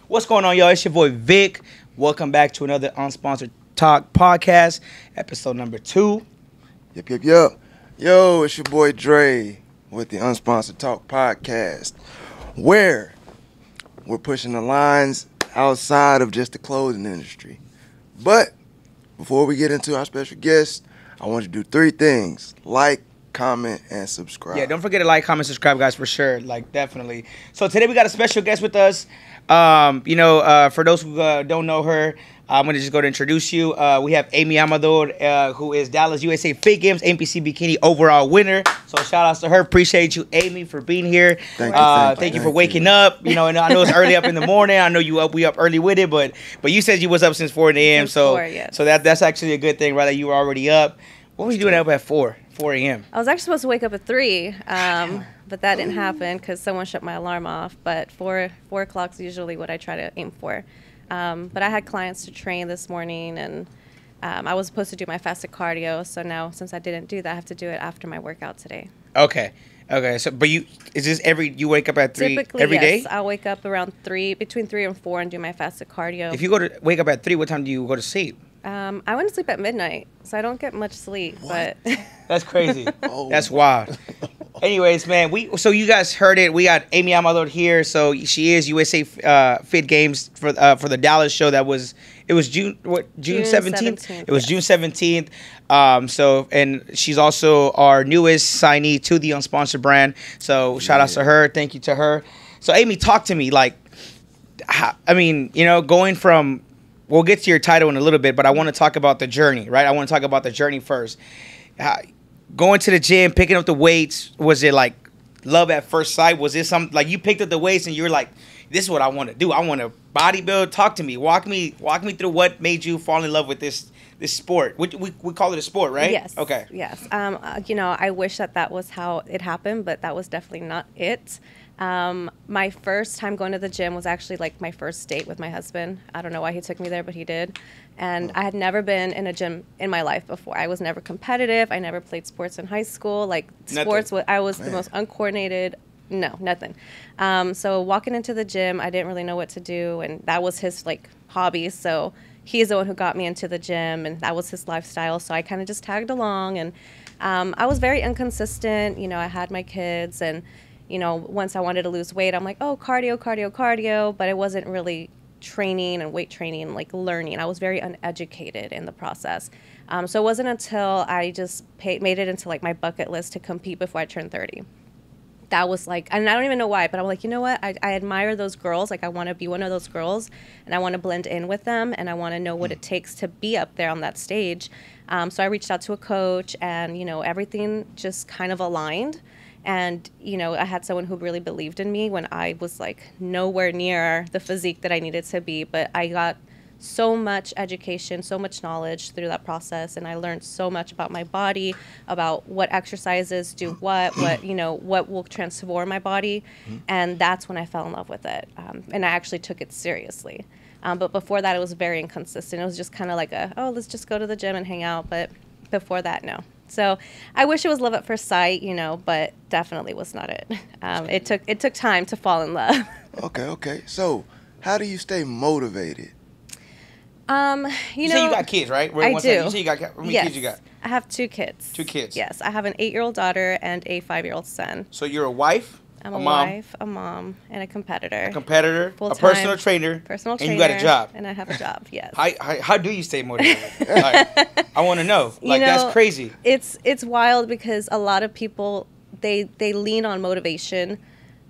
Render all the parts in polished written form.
What's going on, y'all? It's your boy Vic. Welcome back to another Unsponsored Talk podcast, episode number 2. Yep. Yo, it's your boy Dre with the Unsponsored Talk podcast, where we're pushing the lines outside of just the clothing industry. But before we get into our special guest, I want you to do 3 things: like, comment, and subscribe. Yeah, don't forget to like, comment, subscribe, guys, for sure. Like, definitely. So today we got a special guest with us. For those who don't know her, I'm going to just go to introduce you. We have Amy Amador, who is Dallas USA Fit Games NPC Bikini overall winner. So shout outs to her. Appreciate you, Amy, for being here. Thank you for waking up. You know, and I know it's early up in the morning. I know we up early with it, but you said you was up since 4 a.m. So that's actually a good thing, right? That you were already up. What were you doing up at 4 a.m.? I was actually supposed to wake up at 3, but that didn't happen because someone shut my alarm off. But 4 o'clock is usually what I try to aim for. But I had clients to train this morning, and I was supposed to do my fasted cardio. So now, since I didn't do that, I have to do it after my workout today. Okay. So, but you wake up at 3 Typically, every day? Yes, I'll wake up around 3, between 3 and 4, and do my fasted cardio. If you wake up at 3, what time do you go to sleep? I went to sleep at midnight, so I don't get much sleep. What? But That's crazy. That's wild. Anyways, man, so you guys heard it. We got Amy Amador here. So she is USA Fit Games for the Dallas show. It was June 17th? It was June 17th. And she's also our newest signee to the Unsponsored brand. So shout outs to her. Thank you to her. So Amy, talk to me. Like, going from, we'll get to your title in a little bit, but I want to talk about the journey, right? I want to talk about the journey first. Going to the gym, picking up the weights, was it like love at first sight? Was it something like you picked up the weights and you were like, this is what I want to do. I want to bodybuild. Talk to me. Walk me through what made you fall in love with this sport. We call it a sport, right? Yes. Okay. Yes. I wish that was how it happened, but that was definitely not it. My first time going to the gym was actually like my first date with my husband. I don't know why he took me there, but he did. And I had never been in a gym in my life before. I was never competitive. I never played sports in high school. Like sports, I was the most uncoordinated. No, nothing. So walking into the gym, I didn't really know what to do. And that was his like hobby. So he's the one who got me into the gym, and that was his lifestyle. So I kind of just tagged along, and I was very inconsistent. You know, I had my kids, and once I wanted to lose weight, I'm like, oh, cardio, but it wasn't really training and weight training, like learning. I was very uneducated in the process. So it wasn't until I just made it into like my bucket list to compete before I turned 30. That was like, and I don't even know why, but I'm like, you know what? I admire those girls. Like, I want to be one of those girls, and I want to blend in with them, and I want to know what it takes to be up there on that stage. So I reached out to a coach, and, everything just kind of aligned. And, I had someone who really believed in me when I was like nowhere near the physique that I needed to be. But I got so much education, so much knowledge through that process. And I learned so much about my body, about what exercises do what will transform my body. And that's when I fell in love with it. And I actually took it seriously. But before that, it was very inconsistent. It was just kind of like let's just go to the gym and hang out. But before that, no. So I wish it was love at first sight, but definitely was not it. It took time to fall in love. Okay. So how do you stay motivated? You say you got kids, right? I do. You say you got, how many kids you got? I have 2 kids. 2 kids. Yes, I have an 8-year-old daughter and a 5-year-old son. So you're a wife? I'm a wife, a mom, and a competitor. A personal trainer. And you got a job. And I have a job, yes. How do you stay motivated? Like, I want to know. Like, that's crazy. It's wild because a lot of people, they lean on motivation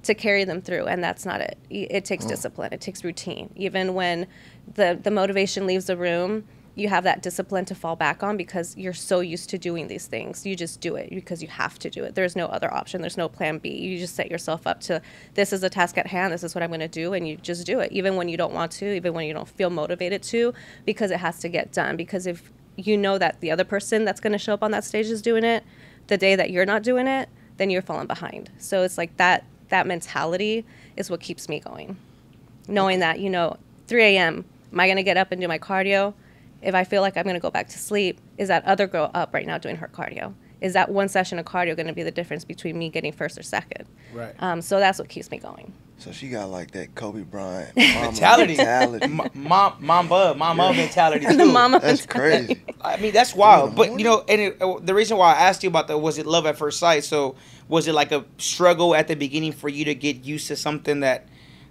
to carry them through, and that's not it. It takes discipline. It takes routine. Even when the motivation leaves the room, you have that discipline to fall back on because you're so used to doing these things. You just do it because you have to do it. There's no other option. There's no plan B. You just set yourself up to, this is a task at hand. This is what I'm going to do. And you just do it, even when you don't want to, even when you don't feel motivated to, because it has to get done. Because if you know that the other person that's going to show up on that stage is doing it, the day that you're not doing it, then you're falling behind. So it's like that mentality is what keeps me going. Knowing that, 3 a.m., am I going to get up and do my cardio? If I feel like I'm going to go back to sleep, is that other girl up right now doing her cardio? Is that one session of cardio going to be the difference between me getting first or second? Right. So that's what keeps me going. So she got like that Kobe Bryant mentality. Mama mentality too. The mama That's mentality. crazy. I mean, that's wild. But, you know, and the reason why I asked you about that, was it love at first sight? So was it like a struggle at the beginning for you to get used to something that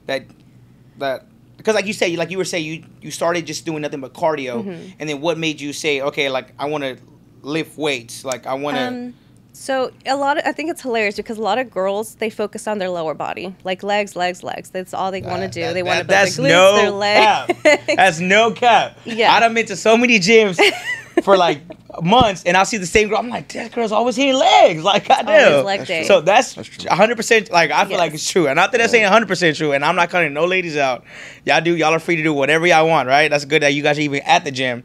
because like you said, like you were saying, you started just doing nothing but cardio, and then what made you say, okay, like I want to lift weights, like I want to. So I think it's hilarious because a lot of girls, they focus on their lower body, like legs. That's all they want to do. They want to build their glutes, their legs. That's no cap. Yeah. I done been to so many gyms for like months, and I'll see the same girl. I'm like, that girl's always hitting legs. Like, I Always do. leg day. So that's 100%. Like, I feel like it's true. And not that that's saying 100% true. And I'm not cutting no ladies out. Y'all are free to do whatever y'all want, right? That's good that you guys are even at the gym.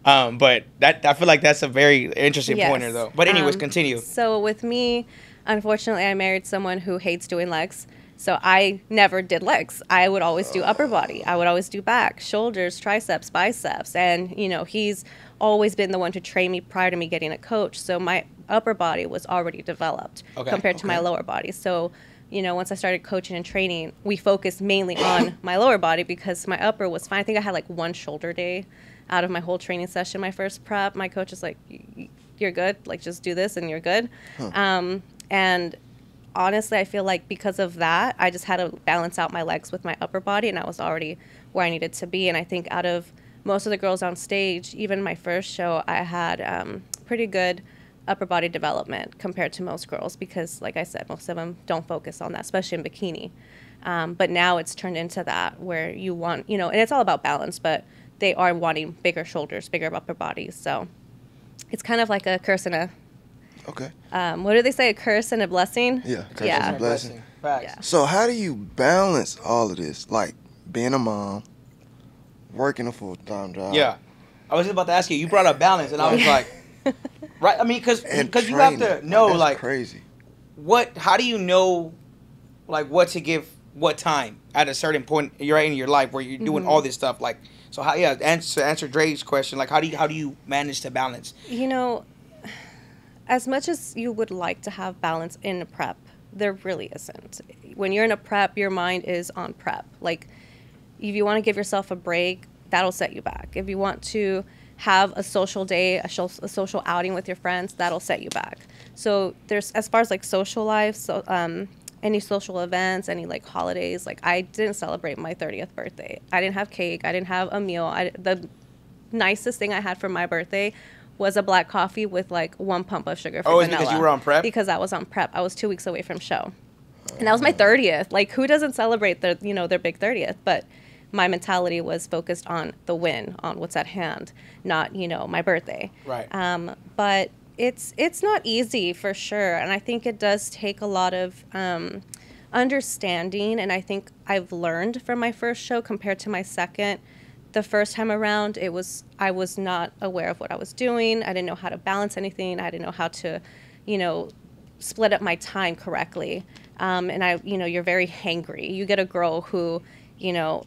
But I feel like that's a very interesting pointer, though. But anyways, continue. So with me, unfortunately, I married someone who hates doing legs. So I never did legs. I would always do upper body. I would always do back, shoulders, triceps, biceps. And, you know, he's always been the one to train me prior to me getting a coach. So my upper body was already developed compared to my lower body. So, you know, once I started coaching and training, we focused mainly on my lower body because my upper was fine. I think I had like one shoulder day out of my whole training session. My first prep, my coach was like, you're good. Like, just do this and you're good. And honestly, I feel like because of that, I just had to balance out my legs with my upper body, and I was already where I needed to be. And I think out of most of the girls on stage, even my first show, I had pretty good upper body development compared to most girls because, like I said, most of them don't focus on that, especially in bikini. But now it's turned into that where you want, you know, and it's all about balance, but they are wanting bigger shoulders, bigger upper bodies. So it's kind of like a curse and a... Okay. What do they say? A curse and a blessing? Yeah, curse and a blessing. Facts. Yeah. So how do you balance all of this? Like being a mom, working a full-time job. Yeah. I was just about to ask you. You brought up balance, and I was like, right? I mean, because you have to know, like, crazy. How do you know, like, what to give what time at a certain point you're in your life where you're doing all this stuff? Like, so how? Yeah, answer Dre's question. Like, how do you manage to balance? You know, as much as you would like to have balance in a prep, there really isn't. When you're in a prep, your mind is on prep. Like, if you want to give yourself a break, that'll set you back. If you want to have a social day, a social outing with your friends, that'll set you back. So there's, as far as like social life, so any social events, any like holidays, like I didn't celebrate my 30th birthday. I didn't have cake. I didn't have a meal. The nicest thing I had for my birthday was a black coffee with like 1 pump of sugar for vanilla. Because you were on prep? Because I was on prep. I was 2 weeks away from show. And that was my 30th. Like, who doesn't celebrate their big 30th? But my mentality was focused on the win, on what's at hand, not, my birthday. Right. But it's not easy for sure. And I think it does take a lot of understanding. And I think I've learned from my first show compared to my second. The first time around, I was not aware of what I was doing. I didn't know how to balance anything. I didn't know how to, split up my time correctly. And you're very hangry. You get a girl who,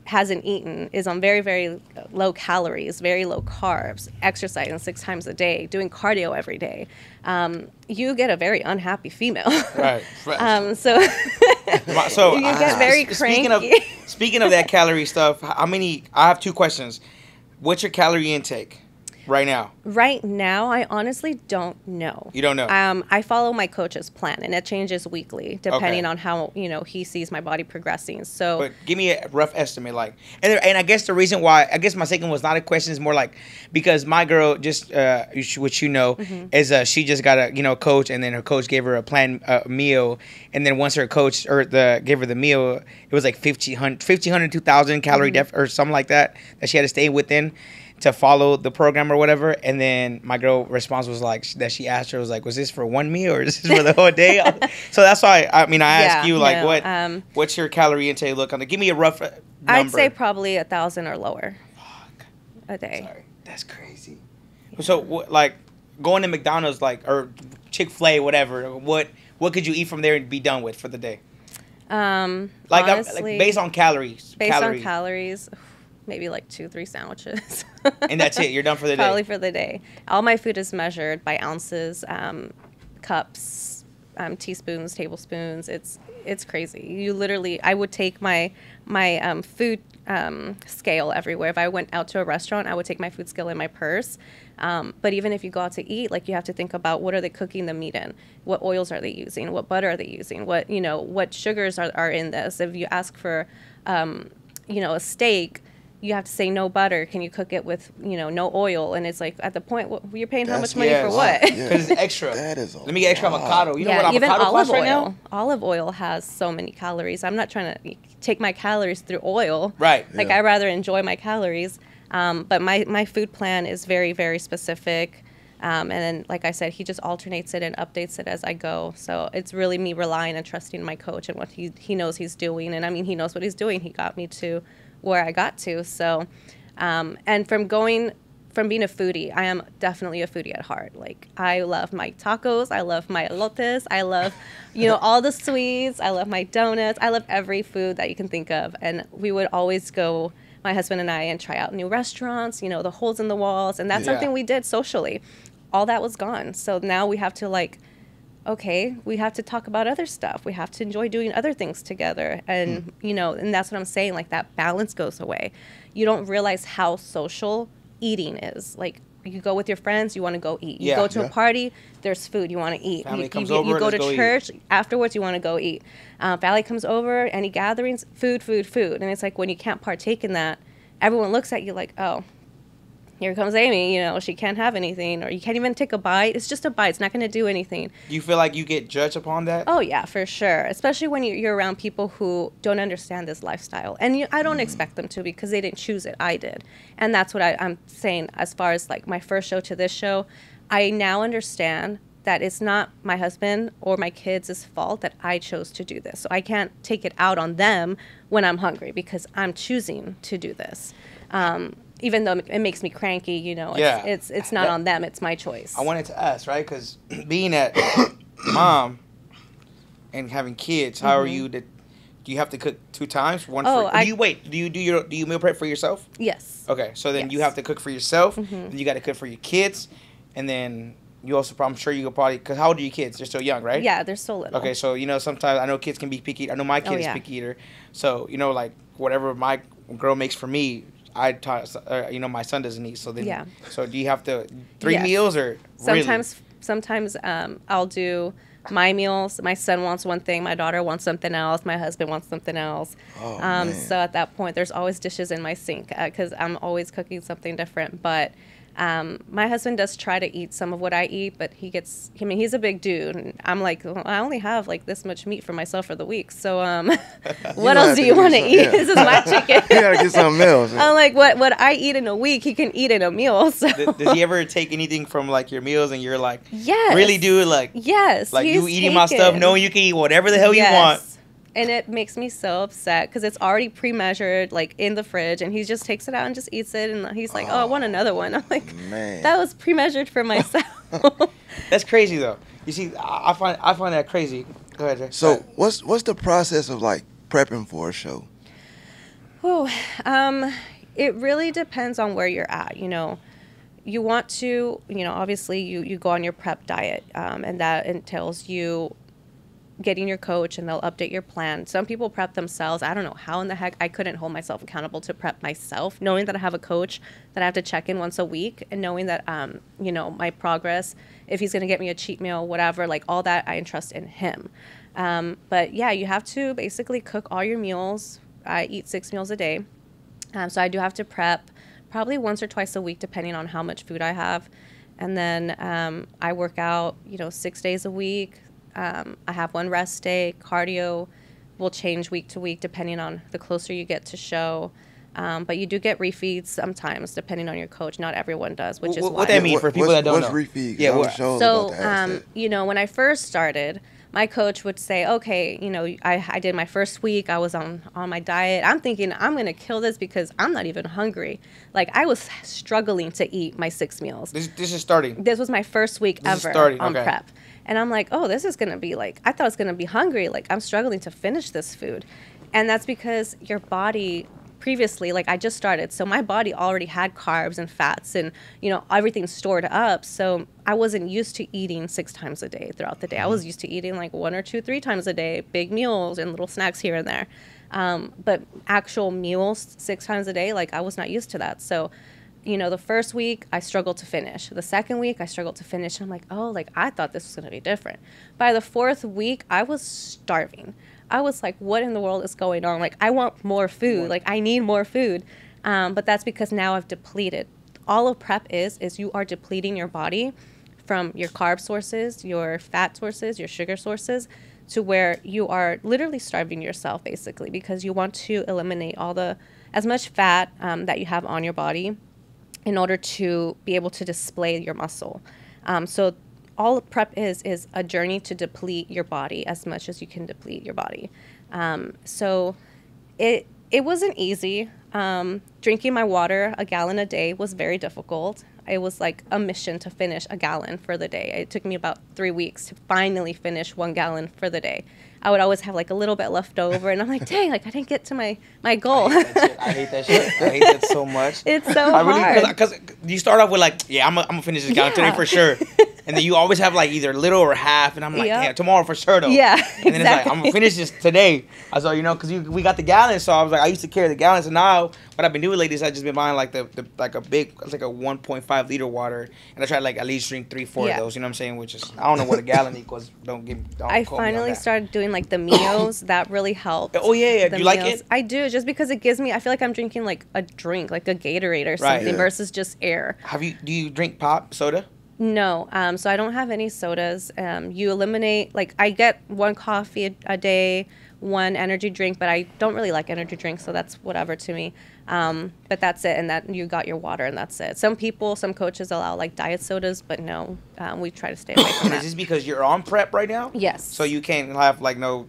hasn't eaten, is on very, very low calories, very low carbs, exercising 6 times a day, doing cardio every day. You get a very unhappy female. Right. So So you get very cranky. Speaking of that calorie stuff, I have 2 questions. What's your calorie intake right now? Right now, I honestly don't know. You don't know? I follow my coach's plan, and it changes weekly depending on how, he sees my body progressing. So, but give me a rough estimate, like, and I guess the reason why, I guess my second was not a question, is more like, because my girl just, which is she just got a, coach, and then her coach gave her a planned meal, and then once her coach gave her the meal, it was like 1,500, 2,000 calorie deficit or something like that she had to stay within to follow the program or whatever. And then my girl response was like, that she asked her, was like, was this for one meal or is this for the whole day? So that's why I asked you, like, what's your calorie intake look on? Give me a rough number. I'd say probably 1,000 or lower. Fuck. A day. Sorry. That's crazy. So like going to McDonald's, like, or Chick-fil-A, whatever, what could you eat from there and be done with for the day? Honestly, based on calories. On calories, maybe like 2-3 sandwiches. And that's it. You're done for the day. Probably for the day. All my food is measured by ounces, cups, teaspoons, tablespoons. It's crazy. You literally, I would take my food scale everywhere. If I went out to a restaurant, I would take my food scale in my purse. But even if you go out to eat, like, you have to think about, what are they cooking the meat in? What oils are they using? What butter are they using? What sugars are in this? If you ask for, a steak, you have to say no butter. Can you cook it with, no oil? And it's like, at the point, you're paying how much money for what? Because it's extra. That is Let me get extra avocado. You know what even avocado costs olive right oil. now? Olive oil has so many calories. I'm not trying to take my calories through oil. Right. Like, I rather enjoy my calories. But my food plan is very, very specific. And then, like I said, he just alternates it and updates it as I go. So it's really me relying and trusting my coach and what he knows he's doing. And I mean, he knows what he's doing. He got me to where I got to. So, and from being a foodie, I am definitely a foodie at heart. Like, I love my tacos. I love my elotes. I love, all the sweets. I love my donuts. I love every food that you can think of. And we would always go, my husband and I, and try out new restaurants, the holes in the walls. And that's something we did socially. All that was gone. So now we have to, like, okay, we have to talk about other stuff. We have to enjoy doing other things together. And, and that's what I'm saying. Like, that balance goes away. You don't realize how social eating is. Like, you go with your friends, you want to go eat. You go to a party, there's food, you want to eat. Family comes you over, go to church, eat. Afterwards you want to go eat. Family comes over, any gatherings, food. And it's like, when you can't partake in that, everyone looks at you like, oh, here comes Amy, she can't have anything, or you can't even take a bite. It's just a bite. It's not going to do anything. Do you feel like you get judged upon that? Oh, yeah, for sure. Especially when you're around people who don't understand this lifestyle. And I don't expect them to, because they didn't choose it. I did. And that's what I'm saying as far as, like, my first show to this show. I now understand that it's not my husband or my kids' fault that I chose to do this. So I can't take it out on them when I'm hungry, because I'm choosing to do this. Even though it makes me cranky, it's not on them. It's my choice. I wanted to ask, right? Because being at mom and having kids, how are you? Do you have to cook 2 times? One for do you meal prep for yourself? Yes. Okay, so then you have to cook for yourself, then you got to cook for your kids, and then you also, I'm sure you could probably, because how old are your kids? They're still young, right? Yeah, they're still little. Okay, so sometimes I know kids can be picky. I know my kid is picky eater, so like whatever my girl makes for me, I taught, my son doesn't eat. So then, so do you have to 3 meals or sometimes I'll do my meals. My son wants one thing, my daughter wants something else, my husband wants something else. So at that point, there's always dishes in my sink, because I'm always cooking something different. But my husband does try to eat some of what I eat, but he's a big dude. And I'm like, well, I only have like this much meat for myself for the week. So what else do you want to eat? Yeah. This is my chicken. You gotta get something else. I'm like, what I eat in a week, he can eat in a meal. So. Does he ever take anything from like your meals and you're like, yes, really do it? Like, yes, like you eating my stuff knowing you can eat whatever the hell you want. And it makes me so upset, because it's already pre-measured, like, in the fridge, and he just takes it out and just eats it, and he's like, oh, I want another one. I'm like, man, that was pre-measured for myself. That's crazy, though. You see, I find that crazy. Go ahead, Jay. So what's the process of, like, prepping for a show? Oh, it really depends on where you're at, You want to, obviously you go on your prep diet, and that entails you getting your coach, and they'll update your plan. Some people prep themselves. I don't know how in the heck I couldn't hold myself accountable to prep myself, knowing that I have a coach that I have to check in once a week, and knowing that, my progress, if he's going to get me a cheat meal, whatever, like all that, I entrust in him. But yeah, you have to basically cook all your meals. I eat 6 meals a day. So I do have to prep probably once or twice a week, depending on how much food I have. And then I work out, 6 days a week. I have 1 rest day. Cardio will change week to week depending on the closer you get to show. But you do get refeeds sometimes depending on your coach. Not everyone does, which is why. What that mean for people that don't know? What's refeeds? Yeah, so when I first started, my coach would say, okay, I did my first week. I was on my diet. I'm thinking I'm going to kill this because I'm not even hungry. Like, I was struggling to eat my 6 meals. This is starting. This was my first week ever on prep. And I'm like, oh, this is going to be like, I thought I was going to be hungry. Like, I'm struggling to finish this food. And that's because your body previously, like I just started, so my body already had carbs and fats and, you know, everything stored up. So I wasn't used to eating 6 times a day throughout the day. I was used to eating like 1 or 2, 3 times a day, big meals and little snacks here and there. But actual meals 6 times a day, like I was not used to that. So, you know, the first week I struggled to finish. The second week I struggled to finish. And I'm like, oh, like I thought this was going to be different. By the 4th week, I was starving. I was like, what in the world is going on? Like, I want more food. Like, I need more food. But that's because now I've depleted. All of prep is you are depleting your body from your carb sources, your fat sources, your sugar sources, to where you are literally starving yourself, basically, because you want to eliminate as much fat that you have on your body in order to be able to display your muscle. So all prep is a journey to deplete your body as much as you can deplete your body. So it wasn't easy. Drinking my water, a gallon a day, was very difficult. It was like a mission to finish a gallon for the day. It took me about 3 weeks to finally finish 1 gallon for the day. I would always have like a little bit left over, and I'm like, dang, like I didn't get to my goal. I hate that shit. I hate that so much. It's so hard. Because you start off with like, yeah, I'm gonna finish this gallon today for sure. And then you always have like either little or half, and I'm like, yeah, tomorrow for sure though. Yeah, and then it's like, I'm gonna finish this today. I saw, you know, because we got the gallon, so I was like, I used to carry the gallons, and now what I've been doing lately is I just been buying like the like a big, it's like a 1.5 liter water, and I try to like at least drink 3-4 of those. You know what I'm saying? Which is, I don't know what a gallon equals. I finally started doing like the Mios. That really helped. Oh yeah. Do you like it? I do, just because it gives me, I feel like I'm drinking like a drink, like a Gatorade or something, versus just air. Do you drink pop soda? No, so I don't have any sodas. You eliminate, like I get 1 coffee a day, 1 energy drink, but I don't really like energy drinks, so that's whatever to me. But that's it, and that you got your water, and that's it. Some coaches allow like diet sodas, but no, we try to stay away from that. Is this because you're on prep right now? Yes. So you can't have like no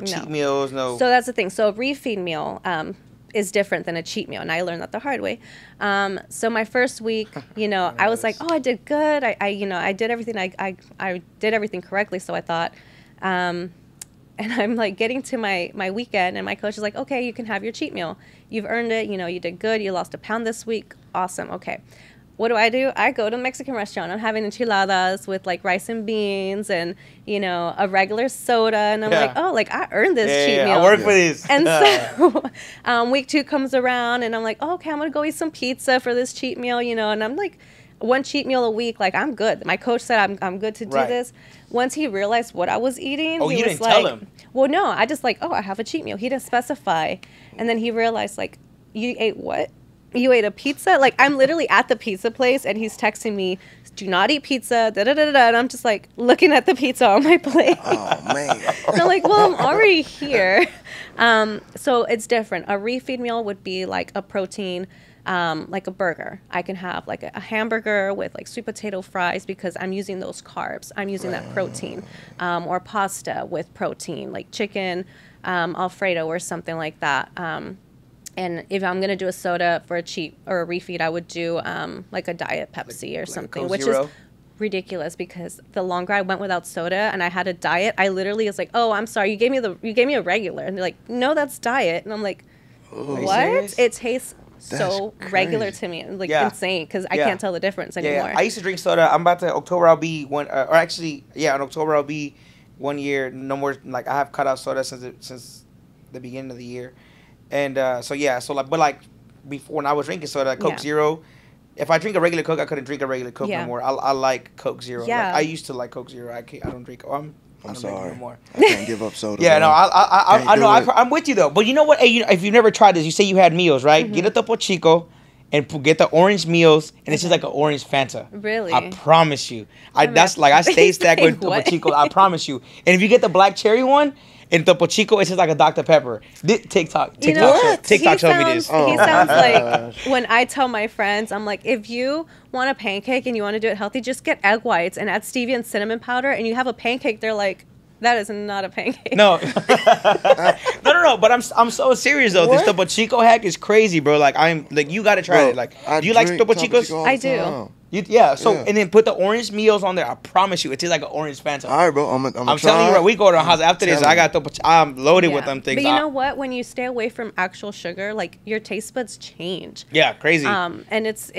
cheat meals, no. So that's the thing. So a refeed meal is different than a cheat meal, and I learned that the hard way. So my first week, you know, I was like, oh, I did good. I did everything. I did everything correctly. So I thought, and I'm like getting to my weekend, and my coach is like, okay, you can have your cheat meal. You've earned it. You know, you did good. You lost 1 pound this week. Awesome. Okay. What do? I go to a Mexican restaurant. I'm having enchiladas with like rice and beans and, you know, a regular soda. And I'm like, oh, like I earned this cheat meal. I work for these. And so week 2 comes around, and I'm like, oh, okay, I'm going to go eat some pizza for this cheat meal, you know. And I'm like, 1 cheat meal a week, like I'm good. My coach said I'm good to do this. Once he realized what I was eating, he was didn't like, tell him. Well, no, I just like, oh, I have a cheat meal. He didn't specify. And then he realized, like, you ate what? You ate a pizza? Like, I'm literally at the pizza place, and he's texting me, do not eat pizza, da-da-da-da. And I'm just, like, looking at the pizza on my plate. Oh, man. And I'm like, well, I'm already here. So it's different. A refeed meal would be, like, a protein, like a burger. I can have, like, a hamburger with, like, sweet potato fries because I'm using those carbs. I'm using that protein. Or pasta with protein, like chicken Alfredo or something like that. And if I'm going to do a soda for a cheat or a refeed, I would do like a diet Pepsi or something, Coke which Zero? is ridiculous because the longer I went without soda and I had a diet, I literally was like, oh, I'm sorry, you gave me a regular. And they're like, no, that's diet. And I'm like, what? It tastes so regular to me. Like insane because I can't tell the difference anymore. I used to drink soda. I'm about to, October I'll be one, or actually, in October I'll be 1 year, no more, like I have cut out soda since the beginning of the year. And but like before when I was drinking soda, Coke Zero, if I drink a regular Coke, I couldn't drink a regular Coke no more. I like Coke Zero. Yeah. Like, I used to like Coke Zero. I don't drink. I'm sorry. Anymore. I can't give up soda. Yeah, bro. no, I know. I'm with you though. But you know what? Hey, if you've never tried this, you say you had meals, right? Mm-hmm. Get a Topo Chico and get the orange meals, and it's just like an orange Fanta. Really? I promise you. I stay stacked with Topo Chico. I promise you. And if you get the black cherry one. In Topo Chico, it's just like a Dr. Pepper. TikTok showed me this. He sounds like when I tell my friends, I'm like, if you want a pancake and you want to do it healthy, just get egg whites and add stevia and cinnamon powder, and you have a pancake. They're like, that is not a pancake. No. no. But I'm so serious though. This Topo Chico hack is crazy, bro. Like you gotta try it. Like, do you like Topo Chicos? I do. Yeah. So Yeah. and then put the orange meals on there. I promise you, it tastes like an orange Fanta. All right, bro. I'm telling you, right, we go to a house after this. telling I got I'm loaded with Yeah. them things. But you know what? When you stay away from actual sugar, like your taste buds change. Yeah, crazy. And it's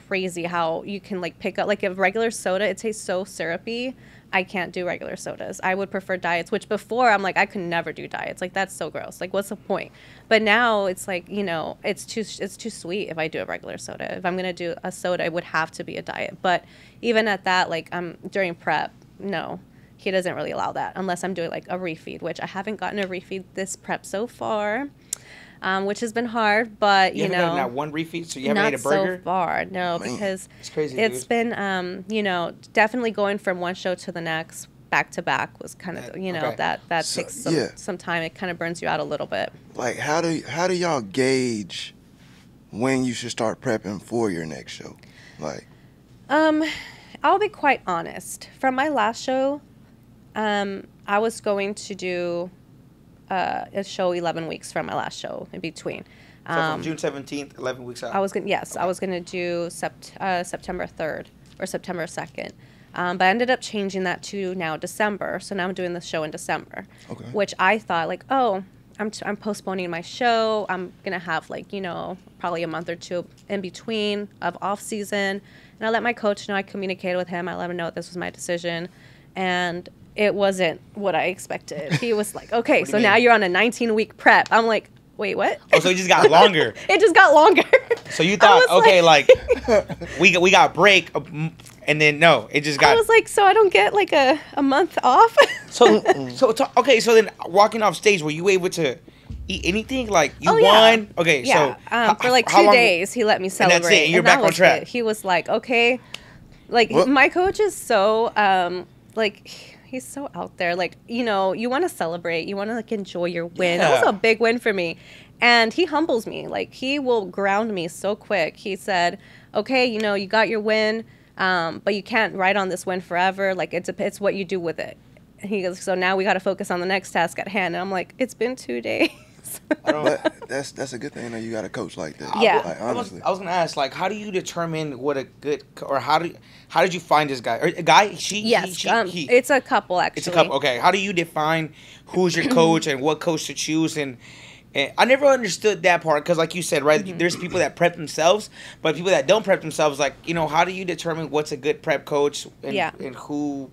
crazy how you can like pick up like a regular soda. It tastes so syrupy. I can't do regular sodas. I would prefer diets, which before I'm like I could never do diets. Like that's so gross. Like what's the point? But now it's like, you know, it's too sweet if I do a regular soda. If I'm gonna do a soda, it would have to be a diet. But even at that, like during prep, no, he doesn't really allow that unless I'm doing like a refeed, which I haven't gotten a refeed this prep so far. Which has been hard, but you haven't know, gotten that one refeed, so you haven't not ate a burger. so far, no, Man, because it's crazy. It's been, you know, definitely going from one show to the next, back to back, was kind of, you know, Okay. that So, takes yeah. some time. It kind of burns you out a little bit. Like, how do y'all gauge when you should start prepping for your next show? Like, I'll be quite honest. From my last show, I was going to do a show 11 weeks from my last show in between. So from June 17th, 11 weeks out. I was gonna do September 3rd or September 2nd, but I ended up changing that to now December. So now I'm doing the show in December, Okay. which I thought like, oh, I'm postponing my show. I'm gonna have like, you know, probably a month or two in between of off season, and I let my coach know. I communicated with him. I let him know this was my decision, and it wasn't what I expected. He was like, okay, so now you're on a 19-week prep. I'm like, wait, what? Oh, so it just got longer. It just got longer. So you thought, was okay, like we got break, and then no, it just got. I was like, so I don't get like a month off? Okay, so then walking off stage, were you able to eat anything? Like you Oh, yeah. won? Okay, Yeah. so For like how 2 long- days, he let me celebrate. that's it, and you're that back on was track. it. He was like, okay. Like, What? my coach is so, like, he's so out there. Like, you know, you want to celebrate. You want to, like, enjoy your win. That was Yeah. a big win for me. And he humbles me. Like, he will ground me so quick. He said, okay, you know, you got your win, but you can't ride on this win forever. Like, it's what you do with it. And he goes, so now we got to focus on the next task at hand. And I'm like, it's been 2 days. but that's a good thing that you got a coach like that. Yeah. Like, I was honestly. gonna ask, like, how do you determine what a good, or how did you find this guy? Or a guy? She? Yes, He? it's a couple, actually. It's a couple. Okay, how do you define who's your coach and what coach to choose? And I never understood that part because, like you said, right, there's people that prep themselves, but people that don't prep themselves, like, you know, how do you determine what's a good prep coach and, Yeah. and who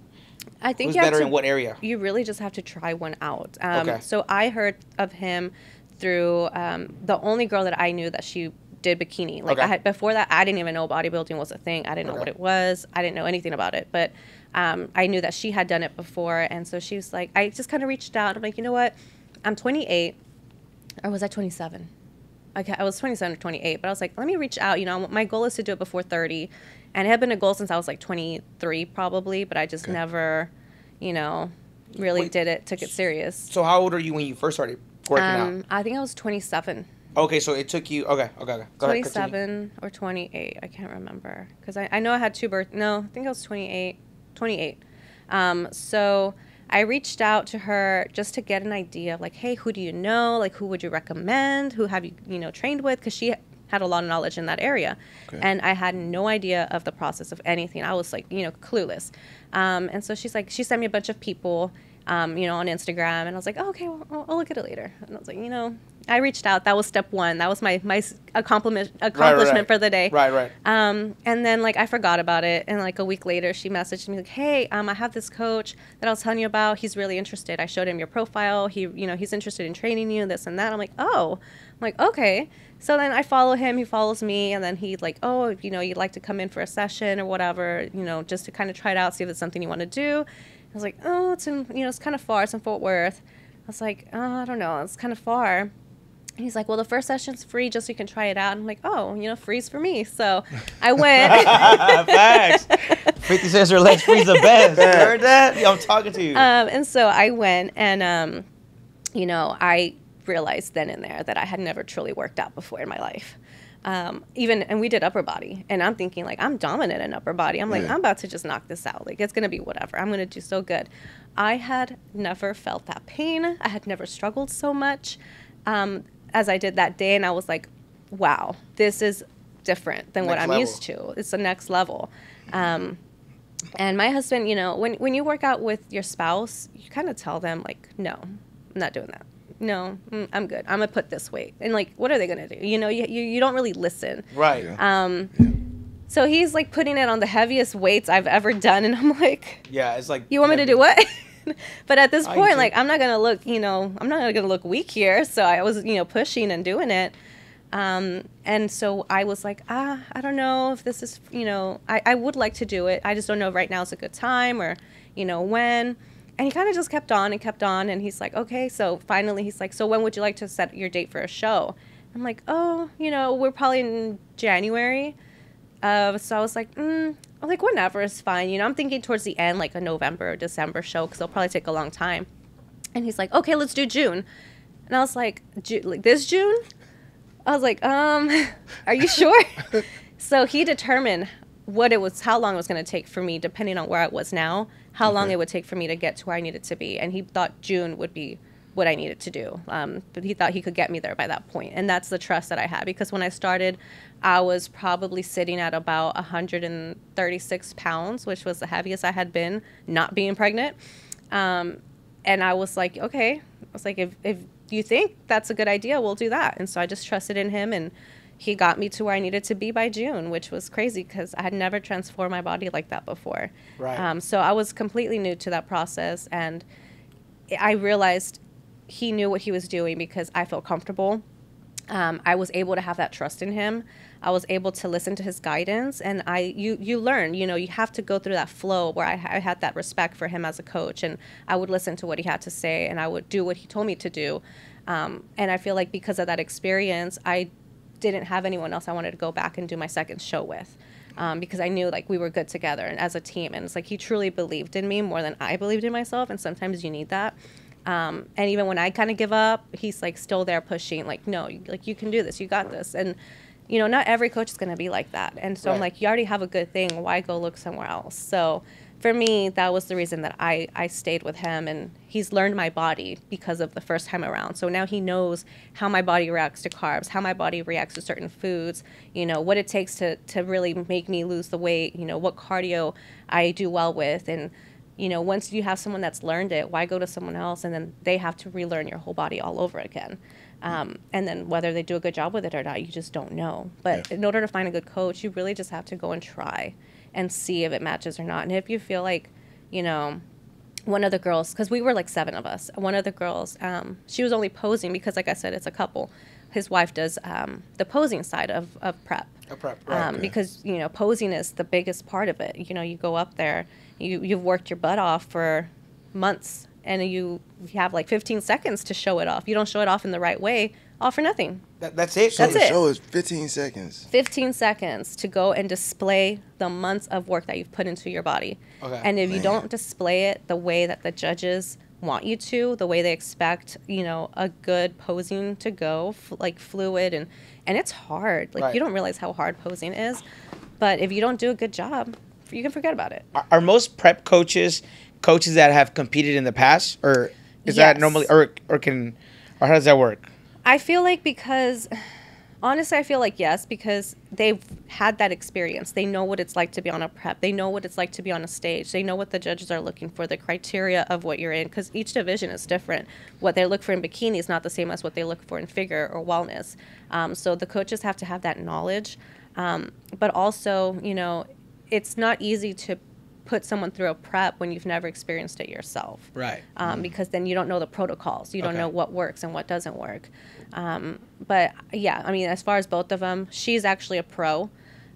I think who's you have better to, in what area? You really just have to try one out. Okay. So I heard of him through the only girl that I knew that she did bikini. Like Okay. before that, I didn't even know bodybuilding was a thing. I didn't know what it was. I didn't know anything about it. But I knew that she had done it before, and so she was like, I just kind of reached out. I'm like, you know what? I'm 28, or was I 27? Okay, I was 27 or 28, but I was like, let me reach out. You know, my goal is to do it before 30, and it had been a goal since I was like 23 probably, but I just never, you know, really took it serious. So how old are you when you first started working out? I think I was 27. Okay, so it took you. Okay. Go ahead, continue. 27 or 28. I can't remember because I know I had two birth. No, I think I was 28. 28. So I reached out to her just to get an idea of like, hey, who do you know? Like, who would you recommend? Who have you trained with? Because she had a lot of knowledge in that area. Okay. And I had no idea of the process of anything. I was like, clueless. And so she sent me a bunch of people, on Instagram. And I was like, oh, okay, well, I'll look at it later. And I was like, I reached out. That was step one. That was my accomplishment for the day. Right. And then I forgot about it. And a week later, she messaged me like, hey, I have this coach that I was telling you about. He's really interested. I showed him your profile. He's interested in training you, this and that. I'm like, oh. I'm like, okay. So then I follow him. He follows me. And then he's like, oh, you'd like to come in for a session or whatever, just to kind of try it out, see if it's something you want to do. I was like, oh, it's kind of far. It's in Fort Worth. I was like, oh, I don't know. It's kind of far. And he's like, well, the first session's free just so you can try it out. And I'm like, oh, free's for me. So I went. Facts. 50 cents or less, free's the best. You heard that? Yeah, I'm talking to you. And so I went and, I realized then and there that I had never truly worked out before in my life. And we did upper body, and I'm thinking I'm dominant in upper body. I'm like, I'm about to just knock this out. It's going to be whatever. I'm going to do so good. I had never felt that pain. I had never struggled so much, as I did that day. And I was like, wow, this is different than what Next I'm level. used to. It's the next level. And my husband, you know, when you work out with your spouse, you kind of tell them, like, no, I'm not doing that. No, I'm good. I'm going to put this weight. And, like, what are they going to do? You know, you don't really listen. Right. Yeah. So he's, like, putting it on the heaviest weights I've ever done. And I'm like, Yeah, it's like... you want me to do what? But at this I point, do. like, I'm not going to look, you know, I'm not going to look weak here. So I was, you know, pushing and doing it. And so I was like, I don't know if this is, you know, I would like to do it. I just don't know if right now is a good time or, you know, when. And he kind of just kept on and kept on. And he's like, okay. So finally he's like, so when would you like to set your date for a show? I'm like, oh, you know, we're probably in January. So I was like, whenever is fine. You know, I'm thinking towards the end, like a November or December show, because it'll probably take a long time. And he's like, okay, let's do June. And I was like, like this June? I was like, are you sure? So he determined how long it was going to take for me, depending on where I was now, how long it would take for me to get to where I needed to be. And he thought June would be what I needed to do. But he thought he could get me there by that point. And that's the trust that I had, because when I started, I was probably sitting at about 136 pounds, which was the heaviest I had been, not being pregnant. And I was like, okay. I was like, if you think that's a good idea, we'll do that. And so I just trusted in him, and he got me to where I needed to be by June, which was crazy because I had never transformed my body like that before. Right. So I was completely new to that process, and I realized he knew what he was doing because I felt comfortable. I was able to have that trust in him. I was able to listen to his guidance, and you learn, you know, you have to go through that flow where I had that respect for him as a coach, and I would listen to what he had to say, and I would do what he told me to do. And I feel like because of that experience, I didn't have anyone else I wanted to go back and do my second show with, because I knew like we were good together and as a team, and it's like he truly believed in me more than I believed in myself, and sometimes you need that. And even when I kind of give up, he's like still there pushing, like, no, like you can do this, you got this. And you know, not every coach is going to be like that. And so I'm like, you already have a good thing. Why go look somewhere else? So for me, that was the reason that I stayed with him. And he's learned my body because of the first time around. So now he knows how my body reacts to carbs, how my body reacts to certain foods, you know, what it takes to really make me lose the weight, you know, what cardio I do well with. And, you know, once you have someone that's learned it, why go to someone else and then they have to relearn your whole body all over again? And then whether they do a good job with it or not, you just don't know. But in order to find a good coach, you really just have to go and try and see if it matches or not. And if you feel like, you know, one of the girls, because we were like 7 of us, one of the girls, she was only posing because, like I said, it's a couple. His wife does the posing side of prep. Because, you know, posing is the biggest part of it. You know, you go up there, you've worked your butt off for months, and you have like 15 seconds to show it off. You don't show it off in the right way, all for nothing. That's it? So That's the it. show is 15 seconds. 15 seconds to go and display the months of work that you've put into your body. Okay. And if you Man. don't display it the way that the judges want you to, the way they expect, you know, a good posing to go, like fluid, and it's hard. Like, you don't realize how hard posing is. But if you don't do a good job, you can forget about it. Are most prep coaches that have competed in the past, or is that Yes. normally, or how does that work? I feel like honestly, I feel like yes, because they've had that experience. They know what it's like to be on a prep. They know what it's like to be on a stage. They know what the judges are looking for, the criteria of what you're in, because each division is different. What they look for in bikini is not the same as what they look for in figure or wellness. So the coaches have to have that knowledge. But also, you know, it's not easy to put someone through a prep when you've never experienced it yourself. Right. Because then you don't know the protocols. You don't know what works and what doesn't work. But yeah, I mean, as far as both of them, she's actually a pro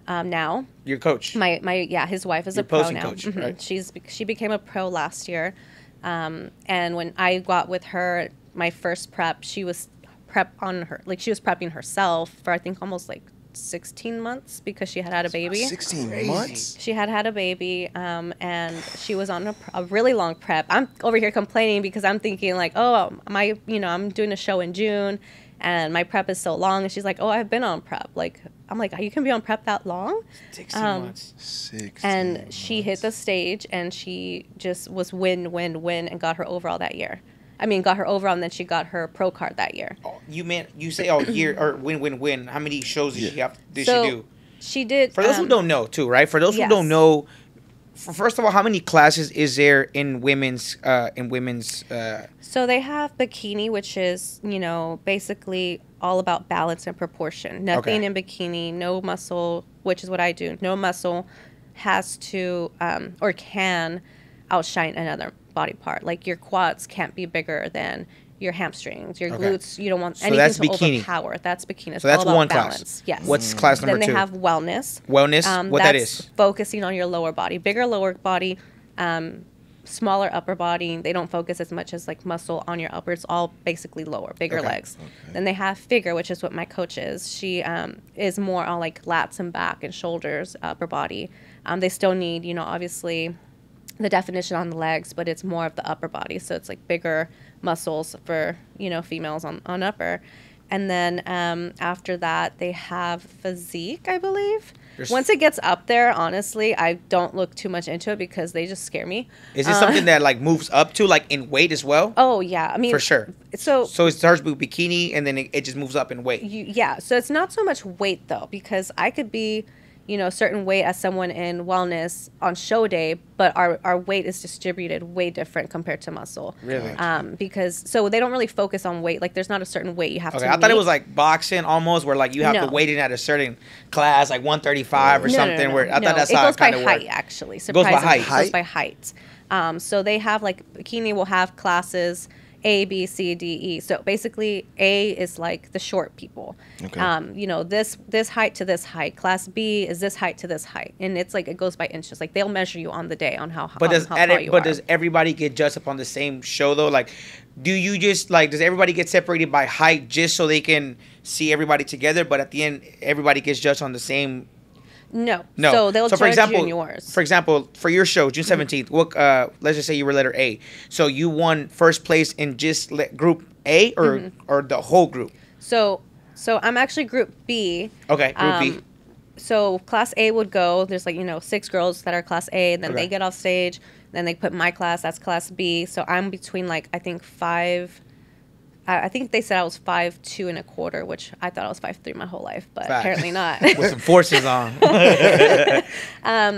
now. Your coach. His wife is Your a pro posing now. coach, right? She became a pro last year. And when I got with her, my first prep, she was prepping herself for, I think, almost like 16 months because she had a baby. 16 months? She had a baby, and she was on a really long prep. I'm over here complaining because I'm thinking like, oh, I'm doing a show in June, and my prep is so long. And she's like, oh, I've been on prep. Like, I'm like, you can be on prep that long? 16 months. 16 And she hit months. the stage, and she just was win, and got her overall that year. I mean, got her overall, and then she got her pro card that year. Oh, you say all year or win. How many shows did she do? She did. For those who don't know, too, right? For those who don't know, first of all, how many classes is there in women's? So they have bikini, which is, you know, basically all about balance and proportion. Nothing in bikini, no muscle, which is what I do. No muscle has to or can outshine another body part. Like your quads can't be bigger than your hamstrings, your glutes. You don't want anything to overpower. That's bikini. It's so that's all about one balance. Class. Yes. What's class number 2? Then they have wellness. Wellness. What that is? Focusing on your lower body, bigger lower body. Smaller upper body. They don't focus as much as like muscle on your upper. It's all basically lower, bigger legs. Then they have figure, which is what my coach is. She is more on like lats and back and shoulders, upper body. They still need, you know, obviously the definition on the legs, but it's more of the upper body. So it's like bigger muscles for, you know, females on upper. And then after that, they have physique, I believe. Once it gets up there, honestly, I don't look too much into it because they just scare me. Is it something that like moves up to like in weight as well? Oh yeah, I mean for sure. So it starts with bikini and then it just moves up in weight. Yeah, so it's not so much weight though, because I could be, you know, certain weight as someone in wellness on show day, but our weight is distributed way different compared to muscle. Really? Because so they don't really focus on weight. Like there's not a certain weight you have to I thought it was like boxing almost, where like you have to weight in at a certain class, like 135 or something. Where I thought that's how it kind of works. It goes by height, actually. Surprisingly, it goes by height. So they have like bikini will have classes A, B, C, D, E. So basically, A is like the short people. Okay. You know, this height to this height. Class B is this height to this height, and it's like it goes by inches. Like they'll measure you on the day on how. But does everybody get judged up on the same show though? Like, do you just like does everybody get separated by height just so they can see everybody together? But at the end, everybody gets judged on the same. No. So they'll judge you in yours. For example, for your show, June 17th, what, let's just say you were letter A. So you won first place in just group A or the whole group? So I'm actually group B. Okay, group B. So class A would go, there's like, you know, 6 girls that are class A, then they get off stage, then they put my class, that's class B. So I'm between like, I think I think they said I was 5'2" and a quarter, which I thought I was 5'3" my whole life, but apparently not. With some forces on.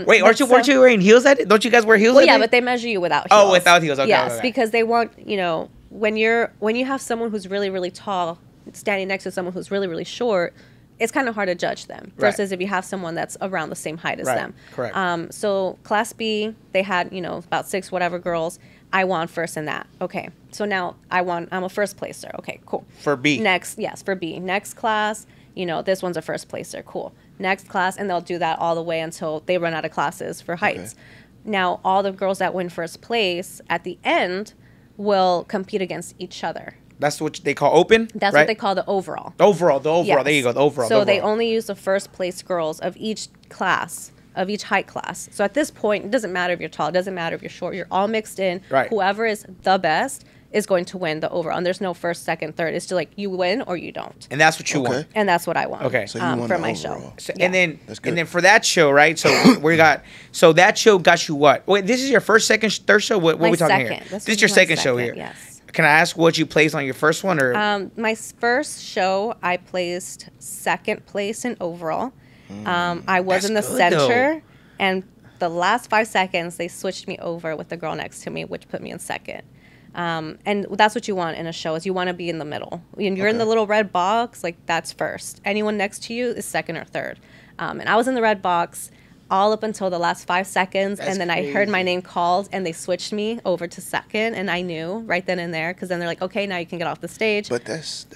Wait, weren't you wearing heels at it? Don't you guys wear heels? Well, yeah, but they measure you without heels. Oh, without heels. Okay. Yes, because they want, you know, when you have someone who's really, really tall standing next to someone who's really, really short, it's kind of hard to judge them versus if you have someone that's around the same height as them. Correct. So class B, they had, you know, about 6 whatever girls. I won first in that. Okay. So now I'm a first placer. Okay, cool. For B. For B. Next class, you know, this one's a first placer. Cool. Next class, and they'll do that all the way until they run out of classes for heights. Okay. Now, all the girls that win first place at the end will compete against each other. That's what they call open? That's what they call the overall. The overall. Yes. There you go, the overall. So they only use the first place girls of each class, of each height class. So at this point, it doesn't matter if you're tall, it doesn't matter if you're short, you're all mixed in. Right. Whoever is the best is going to win the overall. And there's no first, second, third. It's just like you win or you don't. And that's what you want. And that's what I want. Okay. So you won for my overall. show. So, and then for that show, right? So that show got you what? Wait, this is your first, second, third show? What are we talking here? This is your second show here. Yes. Can I ask what you placed on your first one or? My first show, I placed second place in overall. I was in the center, and the last 5 seconds, they switched me over with the girl next to me, which put me in second. And that's what you want in a show, is you want to be in the middle. When you're in the little red box, like that's first. Anyone next to you is second or third. And I was in the red box all up until the last 5 seconds, and then crazy. I heard my name called, and they switched me over to second, and I knew right then and there, because then they're like, okay, now you can get off the stage. But that's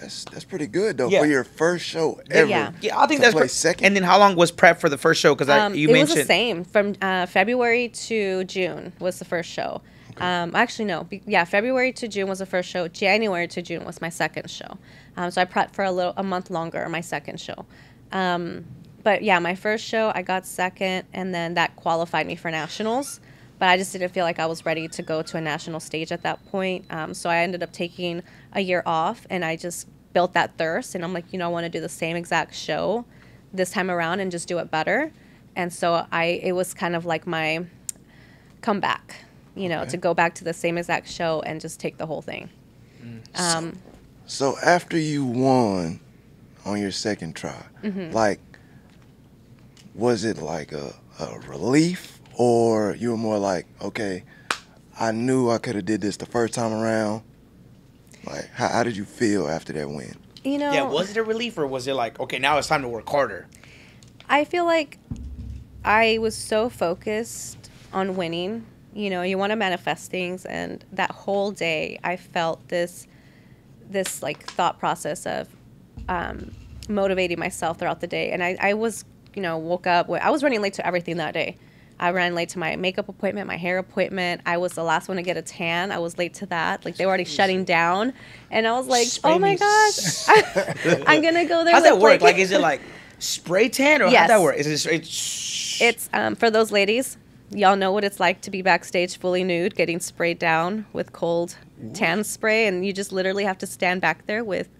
pretty good though for your first show ever. Yeah, I think that's second. And then how long was prep for the first show? Because you mentioned it was the same from February to June was the first show. Okay. Actually, no. February to June was the first show. January to June was my second show. So I prepped for a month longer, my second show. But yeah, my first show, I got second, and then that qualified me for nationals. But I just didn't feel like I was ready to go to a national stage at that point. So I ended up taking a year off, and I just built that thirst. And I'm like, I want to do the same exact show this time around and just do it better. And so it was kind of like my comeback, to go back to the same exact show and just take the whole thing. So after you won on your second try, like, was it like a relief, or you were more like, okay, I knew I could have did this the first time around? Like, how did you feel after that win? You know, Yeah, was it a relief, or was it like, okay, now it's time to work harder? I feel like I was so focused on winning. You know, you want to manifest things, and that whole day I felt this like thought process of motivating myself throughout the day. And I was, you know, woke up, I was running late to everything that day. I ran late to my makeup appointment, my hair appointment. I was the last one to get a tan. I was late to that. Like, they were already shutting down. And I was like, Spray oh my me. gosh, I'm going to go there. How's that with, work? Like, is it like spray tan, or how's Yes. that work? Is it straight? It's for those ladies, y'all know what it's like to be backstage fully nude, getting sprayed down with cold tan spray. And you just literally have to stand back there with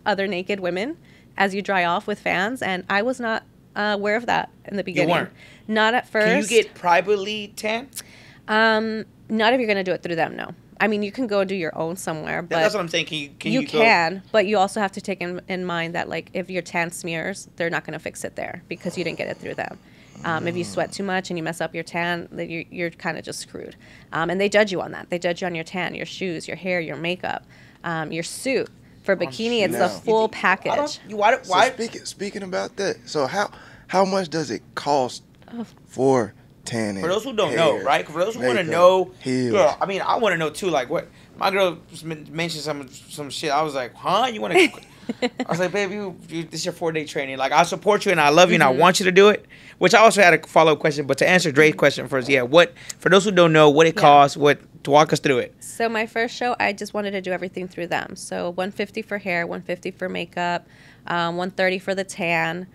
other naked women as you dry off with fans. And I was not aware of that in the beginning. weren't? Not at first. Can you get privately tan? Not if you're going to do it through them, no. I mean, you can go do your own somewhere, but That's what I'm saying. Can you go? can, but you also have to take in mind that, like, if your tan smears, they're not going to fix it there because you didn't get it through them. If you sweat too much and you mess up your tan, then you're kind of just screwed. And they judge you on that. They judge you on your tan, your shoes, your hair, your makeup, your suit. For bikini, it's the now. full I package. don't. Why? So speaking about that, so how much does it cost for tanning? For those who don't hair, know, right? For those who want to makeup, know, heels? yeah. I mean, I want to know too. Like, what my girl mentioned some shit. I was like, huh? You want to? I was like, baby, this is your 4-day training. Like, I support you and I love you and I want you to do it. Which I also had a follow-up question, but to answer Dre's question first, yeah. What, for those who don't know, what it costs, to walk us through it. So my first show, I just wanted to do everything through them. So $150 for hair, $150 for makeup, $130 for the tan.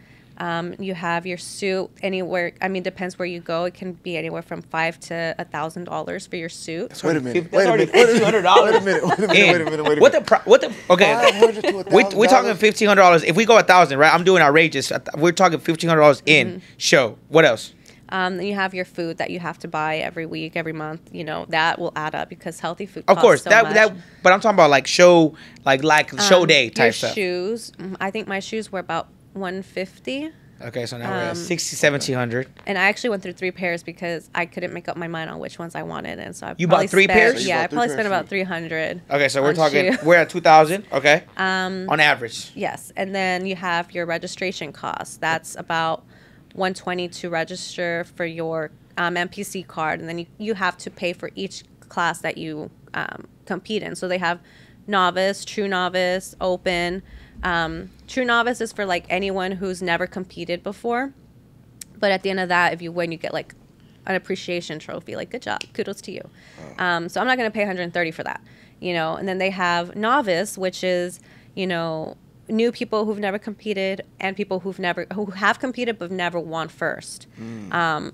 You have your suit anywhere. I mean, depends where you go. It can be anywhere from $500 to $1,000 for your suit. Wait a minute. That's already $1,500. Wait a minute. What the okay? 500 to We're talking $1,500. If we go 1,000, right? I'm doing outrageous. We're talking $1,500 in show. What else? Then you have your food that you have to buy every week, every month. You know, that will add up because healthy food Of costs course, so that much. that. But I'm talking about like show, like show day type your stuff. shoes. I think my shoes were about $150. Okay, so now we're at 1,700. And I actually went through 3 pairs because I couldn't make up my mind on which ones I wanted, and so I You probably bought 3 spent- pairs? You Yeah, I bought 3 probably pairs spent of about shoes. $300. Okay, so we're on talking. shoe. We're at 2,000. Okay. On average. Yes, and then you have your registration costs. That's about $120 to register for your NPC card, and then you have to pay for each class that you compete in. So they have novice, true novice, open. True novice is for like anyone who's never competed before. But at the end of that, if you win, you get like an appreciation trophy. Like, good job, kudos to you. So I'm not going to pay $130 for that, you know. And then they have novice, which is, you know, new people who've never competed and people who have competed but never won first.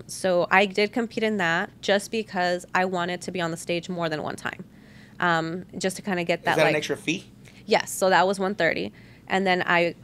So I did compete in that just because I wanted to be on the stage more than one time, just to kind of get that. Is that like an extra fee? Yes, so that was $130. And then I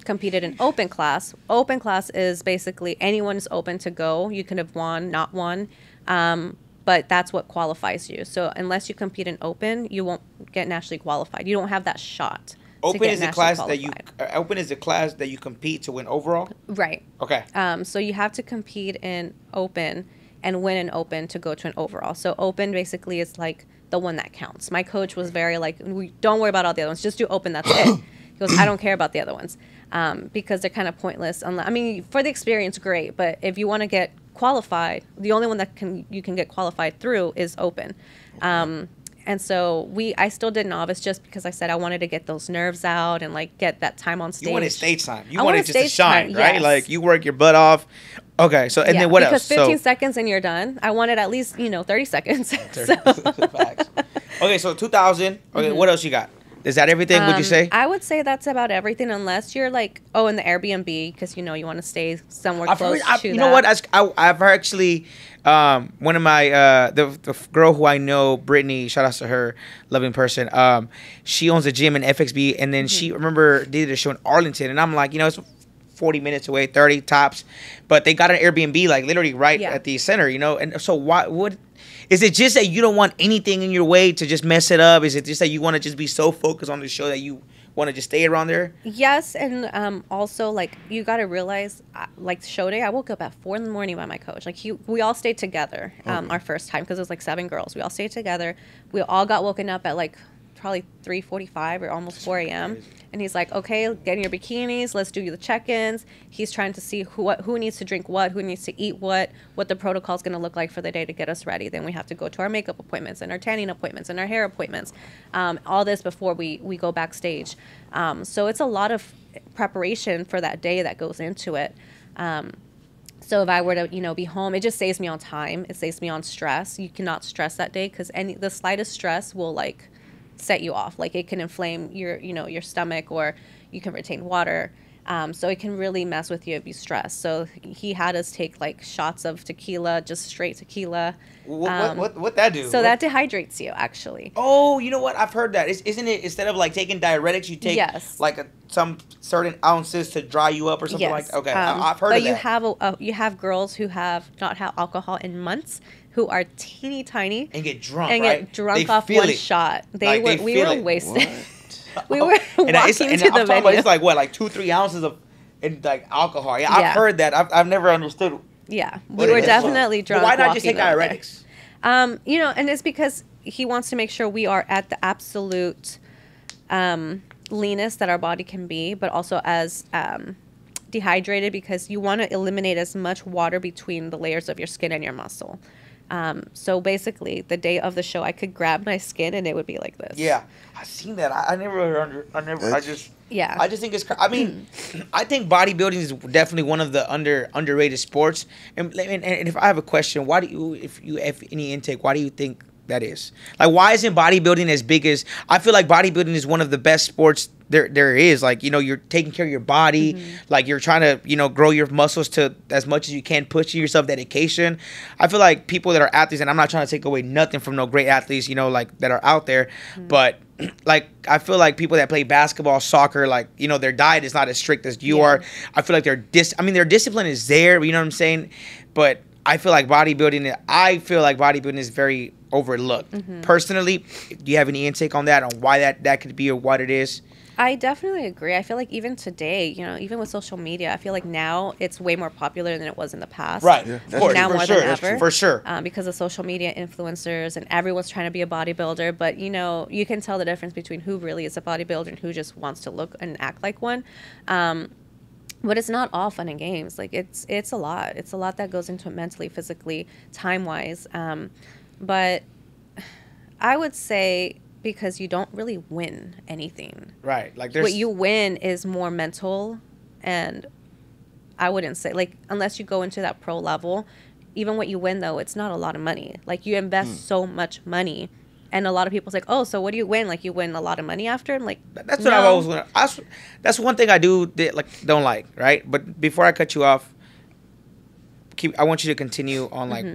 competed in open class. Open class is basically anyone's open to go. You can have won, not won, but that's what qualifies you. So unless you compete in open, you won't get nationally qualified. You don't have that shot. Open is the class that you. Open is the class that you compete to win overall. Right. Okay. So you have to compete in open and win an open to go to an overall. So open basically is like the one that counts. My coach was very like, don't worry about all the other ones. Just do open. That's it. He goes, I don't care about the other ones because they're kind of pointless. I mean, for the experience, great. But if you want to get qualified, the only one that you can get qualified through is open. And so I still did novice just because I said I wanted to get those nerves out and like get that time on stage. You wanted stage time. You I wanted wanted just to stage shine, time, right? yes. Like you work your butt off. Okay, so and then what because else? Because 15 seconds and you're done. I wanted at least 30 seconds. Facts. Okay, so 2,000. Okay, what else you got? Is that everything? Would you say? I would say that's about everything, unless you're like, in the Airbnb because you want to stay somewhere close to that. You know what? I've actually one of my the girl who I know, Brittany. Shout out to her, loving person. She owns a gym in FXB, and then she did a show in Arlington, and I'm like, it's 40 minutes away, 30 tops, but they got an Airbnb like literally right at the center, and so is it just that you don't want anything in your way to just mess it up? Is it just that you want to just be so focused on the show that you want to just stay around there? Yes, and also like you got to realize, like show day, I woke up at 4 in the morning by my coach. Like we all stayed together our first time because it was like 7 girls. We all stayed together. We all got woken up at like probably 3:45 or almost 4 a.m. And he's like, okay, get in your bikinis. Let's do the check-ins. He's trying to see who needs to drink what, who needs to eat what the protocol is going to look like for the day to get us ready. Then we have to go to our makeup appointments and our tanning appointments and our hair appointments. All this before we go backstage. So it's a lot of preparation for that day that goes into it. So if I were to, be home, it just saves me on time. It saves me on stress. You cannot stress that day because the slightest stress will like set you off. Like it can inflame your stomach, or you can retain water. So it can really mess with you if you stress. So he had us take like shots of tequila, just straight tequila. What that do? So that dehydrates you, actually. Oh, you know what? I've heard that. Isn't it, instead of like taking diuretics, you take like some certain ounces to dry you up or something like that? Okay, I've heard of that. But you have girls who have not had alcohol in months, who are teeny tiny and get drunk, and right? get drunk off one shot. We were wasted. We were walking to the venue. It's like what, like 2-3 ounces of like alcohol. Yeah, I've heard that. I've never understood. Yeah, we were definitely drunk. But why not just take diuretics? And it's because he wants to make sure we are at the absolute leanest that our body can be, but also as dehydrated, because you want to eliminate as much water between the layers of your skin and your muscle. So basically, the day of the show, I could grab my skin and it would be like this. Yeah, I've seen that. I just think it's. I mean, I think bodybuilding is definitely one of the underrated sports. And if I have a question, why do you, if you have any intake, why do you think that is? Like, why isn't bodybuilding as big as? I feel like bodybuilding is one of the best sports there is. Like, you're taking care of your body. Mm-hmm. Like, you're trying to, grow your muscles to as much as you can, pushing yourself, dedication. I feel like people that are athletes, and I'm not trying to take away nothing from no great athletes, like that are out there, but like, I feel like people that play basketball, soccer, like, their diet is not as strict as you are. I feel like their discipline is there, you know what I'm saying? But I feel like bodybuilding is very overlooked. Mm-hmm. Personally, do you have any intake on that, on why that could be or what it is? I definitely agree. I feel like even today, even with social media, I feel like now it's way more popular than it was in the past. Right. Yeah, now more than ever. For sure. Because of social media influencers and everyone's trying to be a bodybuilder. But, you can tell the difference between who really is a bodybuilder and who just wants to look and act like one. But it's not all fun and games. Like, it's a lot. It's a lot that goes into it mentally, physically, time-wise. But I would say, because you don't really win anything. Right. Like, what you win is more mental, and I wouldn't say, like, unless you go into that pro level, even what you win, though, it's not a lot of money. Like, you invest so much money, and a lot of people say, oh, so what do you win? Like, you win a lot of money after? I'm like, that's what I've always wanted. That's one thing I don't like, right? But before I cut you off, I want you to continue on, like,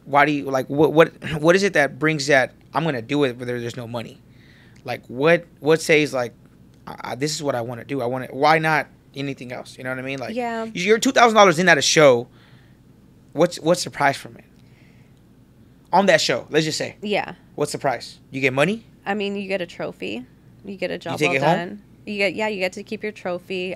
why do you, like, what is it that brings that I'm going to do it whether there's no money? Like, what says, like, this is what I want to do. Why not anything else? You know what I mean? Like, you're $2,000 in at a show. What's the price from it? On that show, let's just say. Yeah. What's the price? You get money? I mean, you get a trophy. You get a job well done. Home? You get to keep your trophy.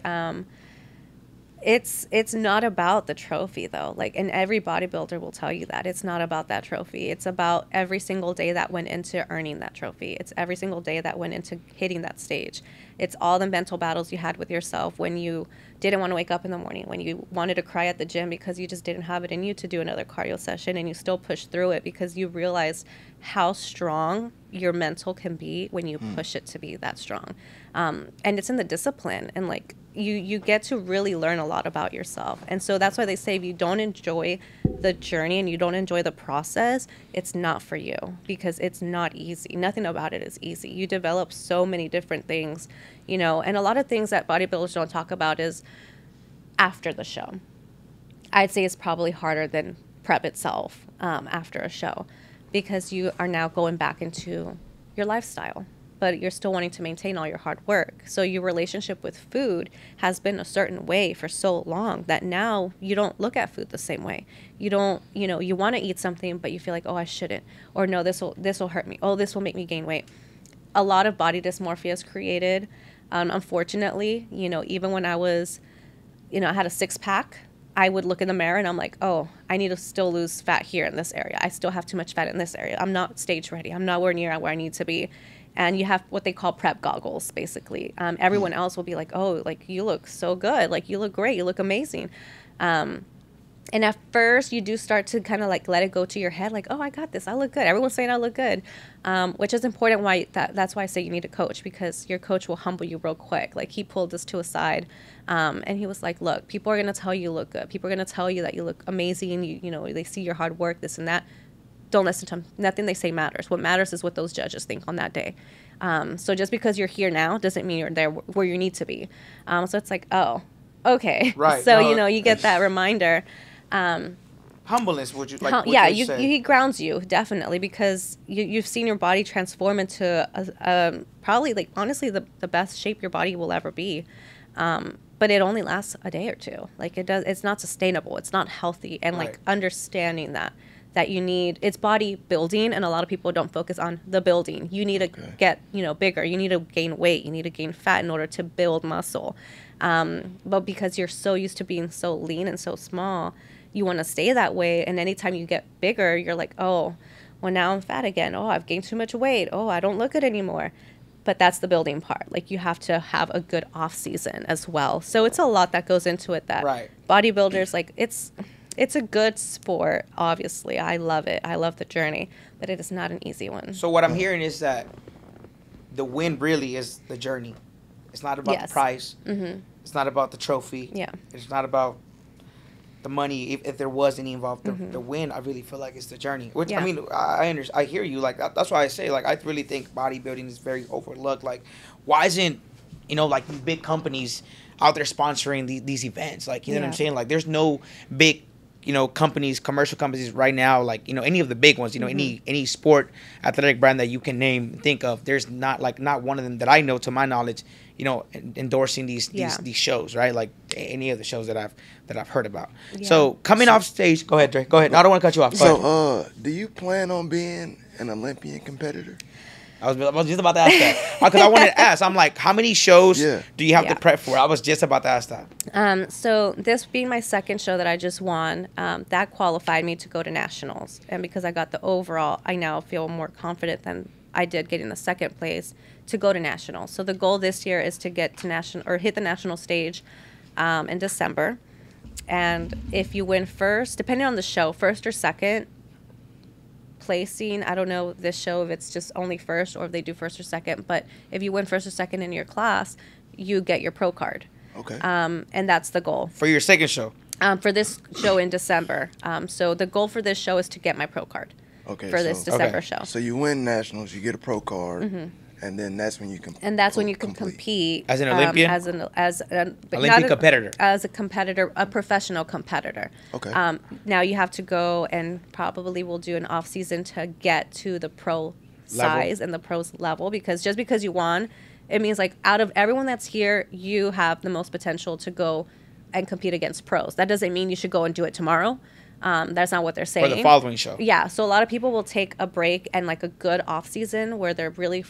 It's not about the trophy, though. Like, and every bodybuilder will tell you that. It's not about that trophy. It's about every single day that went into earning that trophy. It's every single day that went into hitting that stage. It's all the mental battles you had with yourself when you didn't want to wake up in the morning, when you wanted to cry at the gym because you just didn't have it in you to do another cardio session, and you still pushed through it because you realized how strong your mental can be when you push it to be that strong. And it's in the discipline, and like, you get to really learn a lot about yourself. And so that's why they say if you don't enjoy the journey and you don't enjoy the process, it's not for you, because it's not easy. Nothing about it is easy. You develop so many different things, and a lot of things that bodybuilders don't talk about is after the show. I'd say it's probably harder than prep itself after a show, because you are now going back into your lifestyle, but you're still wanting to maintain all your hard work. So your relationship with food has been a certain way for so long that now you don't look at food the same way. You don't, you want to eat something, but you feel like, oh, I shouldn't. Or no, this will hurt me. Oh, this will make me gain weight. a lot of body dysmorphia is created. Unfortunately, you know, even when I was, you know, I had a 6-pack, I would look in the mirror and I'm like, oh, I need to still lose fat here in this area. I still have too much fat in this area. I'm not stage ready. I'm nowhere near where I need to be. And you have what they call prep goggles, basically. Everyone else will be like, oh, like, you look so good. Like, you look great. You look amazing. And at first, you do start to kind of like let it go to your head, like, oh, I got this. I look good. Everyone's saying I look good, which is important. That's why I say you need a coach, because your coach will humble you real quick. Like, he pulled us to a side, and he was like, look, people are going to tell you look good. People are going to tell you that you look amazing. You know, they see your hard work, this and that. Don't listen to them. Nothing they say matters. What matters is what those judges think on that day. So just because you're here now doesn't mean you're there where you need to be. So it's like, oh, okay. Right. So, you know, you get that reminder. Humbleness, would you like? Yeah, he grounds you, definitely, because you've seen your body transform into probably, like, honestly the best shape your body will ever be. But it only lasts a day or two. Like, it's not sustainable. It's not healthy. And Right. like understanding that you need, it's body building, and a lot of people don't focus on the building. You need to get, you know, bigger. You need to gain weight. You need to gain fat in order to build muscle. But because you're so used to being so lean and so small, you want to stay that way. And anytime you get bigger, you're like, oh, well, now I'm fat again. Oh, I've gained too much weight. Oh, I don't look good anymore. But that's the building part. Like, you have to have a good off season as well. So it's a lot that goes into it. That Right. bodybuilders, like, it's a good sport. Obviously, I love it. I love the journey, but it is not an easy one. So what I'm hearing is that the win really is the journey. It's not about the prize. Mm-hmm. It's not about the trophy. Yeah. It's not about the money, if there was any involved. The win, I really feel like it's the journey. Which, I mean, I understand. I hear you. Like, that's why I say, like, I really think bodybuilding is very overlooked. Like, why isn't, you know, like, these big companies out there sponsoring these events? Like, you know what I'm saying? Like, there's no big, you know, companies, commercial companies right now, like, you know, any of the big ones, you know, any sport athletic brand that you can name, think of, there's not one of them that I know, to my knowledge, you know, endorsing these shows, right? Like any of the shows that I've heard about. Yeah. So coming off stage, go ahead, Dre. Go ahead. No, I don't want to cut you off. Go ahead. Do you plan on being an Olympian competitor? I was just about to ask that, because I wanted to ask. I'm like, how many shows do you have to prep for? I was just about to ask that. So this being my second show that I just won, that qualified me to go to nationals. And because I got the overall, I now feel more confident than I did getting the second place to go to nationals. So the goal this year is to get to hit the national stage in December. And if you win first, depending on the show, first or second placing, I don't know this show if it's just only first or if they do first or second, but if you win first or second in your class, you get your pro card. Okay. And that's the goal. For your second show? For this show in December. So the goal for this show is to get my pro card. Okay. For this December show. So you win nationals, you get a pro card, and then that's when you can. And that's when you can compete as an Olympian, as an Olympic competitor, as a competitor, a professional competitor. Okay. Now you have to go and probably we'll do an off season to get to the pro size and the pros level, because just because you won, it means like out of everyone that's here, you have the most potential to go and compete against pros. That doesn't mean you should go and do it tomorrow. That's not what they're saying. For the following show. Yeah. So a lot of people will take a break and like a good off season where they're really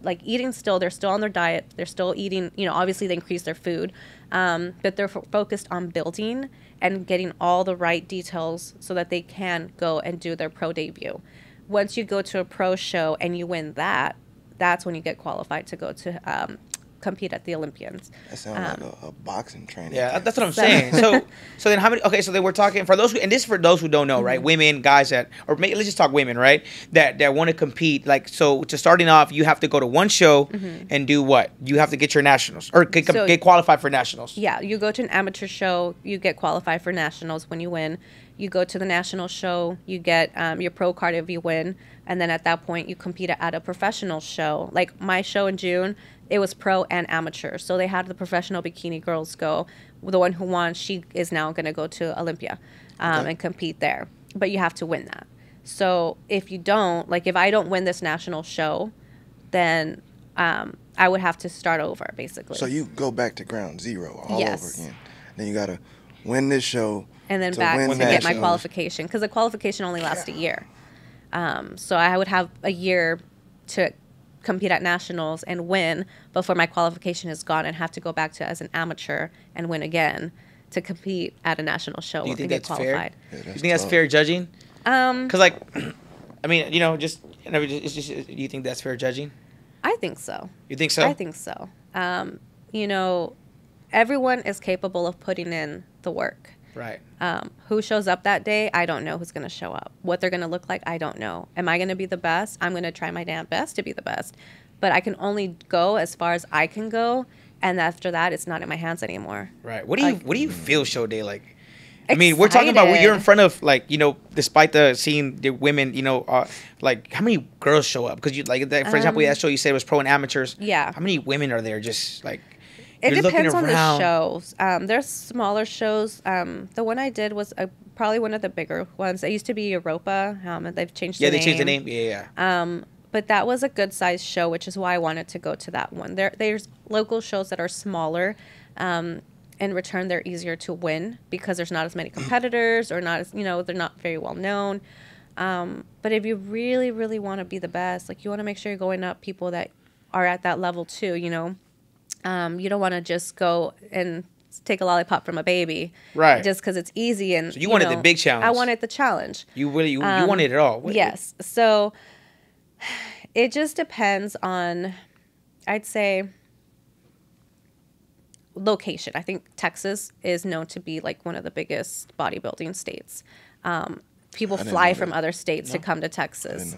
like eating still. They're still on their diet. They're still eating, you know, obviously they increase their food, but they're focused on building and getting all the right details so that they can go and do their pro debut. Once you go to a pro show and you win that, that's when you get qualified to go to compete at the Olympians. That sounds like a boxing training. Yeah, that's what I'm saying. So then how many? Okay, so then we're talking for those who, and this is for those who don't know, right? Women, guys that, or maybe, let's just talk women, right? That want to compete. Like, so to starting off, you have to go to one show and do what? You have to get your nationals or get qualified for nationals. Yeah, you go to an amateur show, you get qualified for nationals when you win. You go to the national show, you get your pro card if you win, and then at that point you compete at a professional show. Like my show in June, it was pro and amateur. So they had the professional bikini girls go. The one who won, she is now going to go to Olympia and compete there. But you have to win that. So if you don't, like if I don't win this national show, then I would have to start over, basically. So you go back to ground zero all over again. Then you got to win this show. And then back to get my qualification. Because the qualification only lasts a year. So I would have a year to compete at nationals and win before my qualification is gone and have to go back to as an amateur and win again to compete at a national show. Do you think and get that's qualified. fair? Yeah, You think that's fair judging? Because like, I mean, it's just. Do you think that's fair judging? I think so. You think so? I think so. Everyone is capable of putting in the work. Right. Who shows up that day, I don't know who's going to show up. What they're going to look like, I don't know. Am I going to be the best? I'm going to try my damn best to be the best. But I can only go as far as I can go, and after that, it's not in my hands anymore. Right. What do you feel show day like? I mean, we're talking about Excited. you're in front of despite the seeing the women, like how many girls show up? Because you like that, for example, that show you said was pro and amateurs. Yeah. How many women are there? Just like It you're depends looking on around. the shows. There's smaller shows. The one I did was probably one of the bigger ones. It used to be Europa. They've changed the name. Yeah, they changed the name. Yeah. But that was a good sized show, which is why I wanted to go to that one. There's local shows that are smaller. In return, they're easier to win because there's not as many competitors or not as, they're not very well known. But if you really, really want to be the best, like you want to make sure you're going up people that are at that level too, you don't want to just go and take a lollipop from a baby. Right. Just because it's easy. And So you wanted the big challenge. I wanted the challenge. You really you wanted it all. Yes. So it just depends on, I'd say, location. I think Texas is known to be like one of the biggest bodybuilding states. People fly from other states to come to Texas.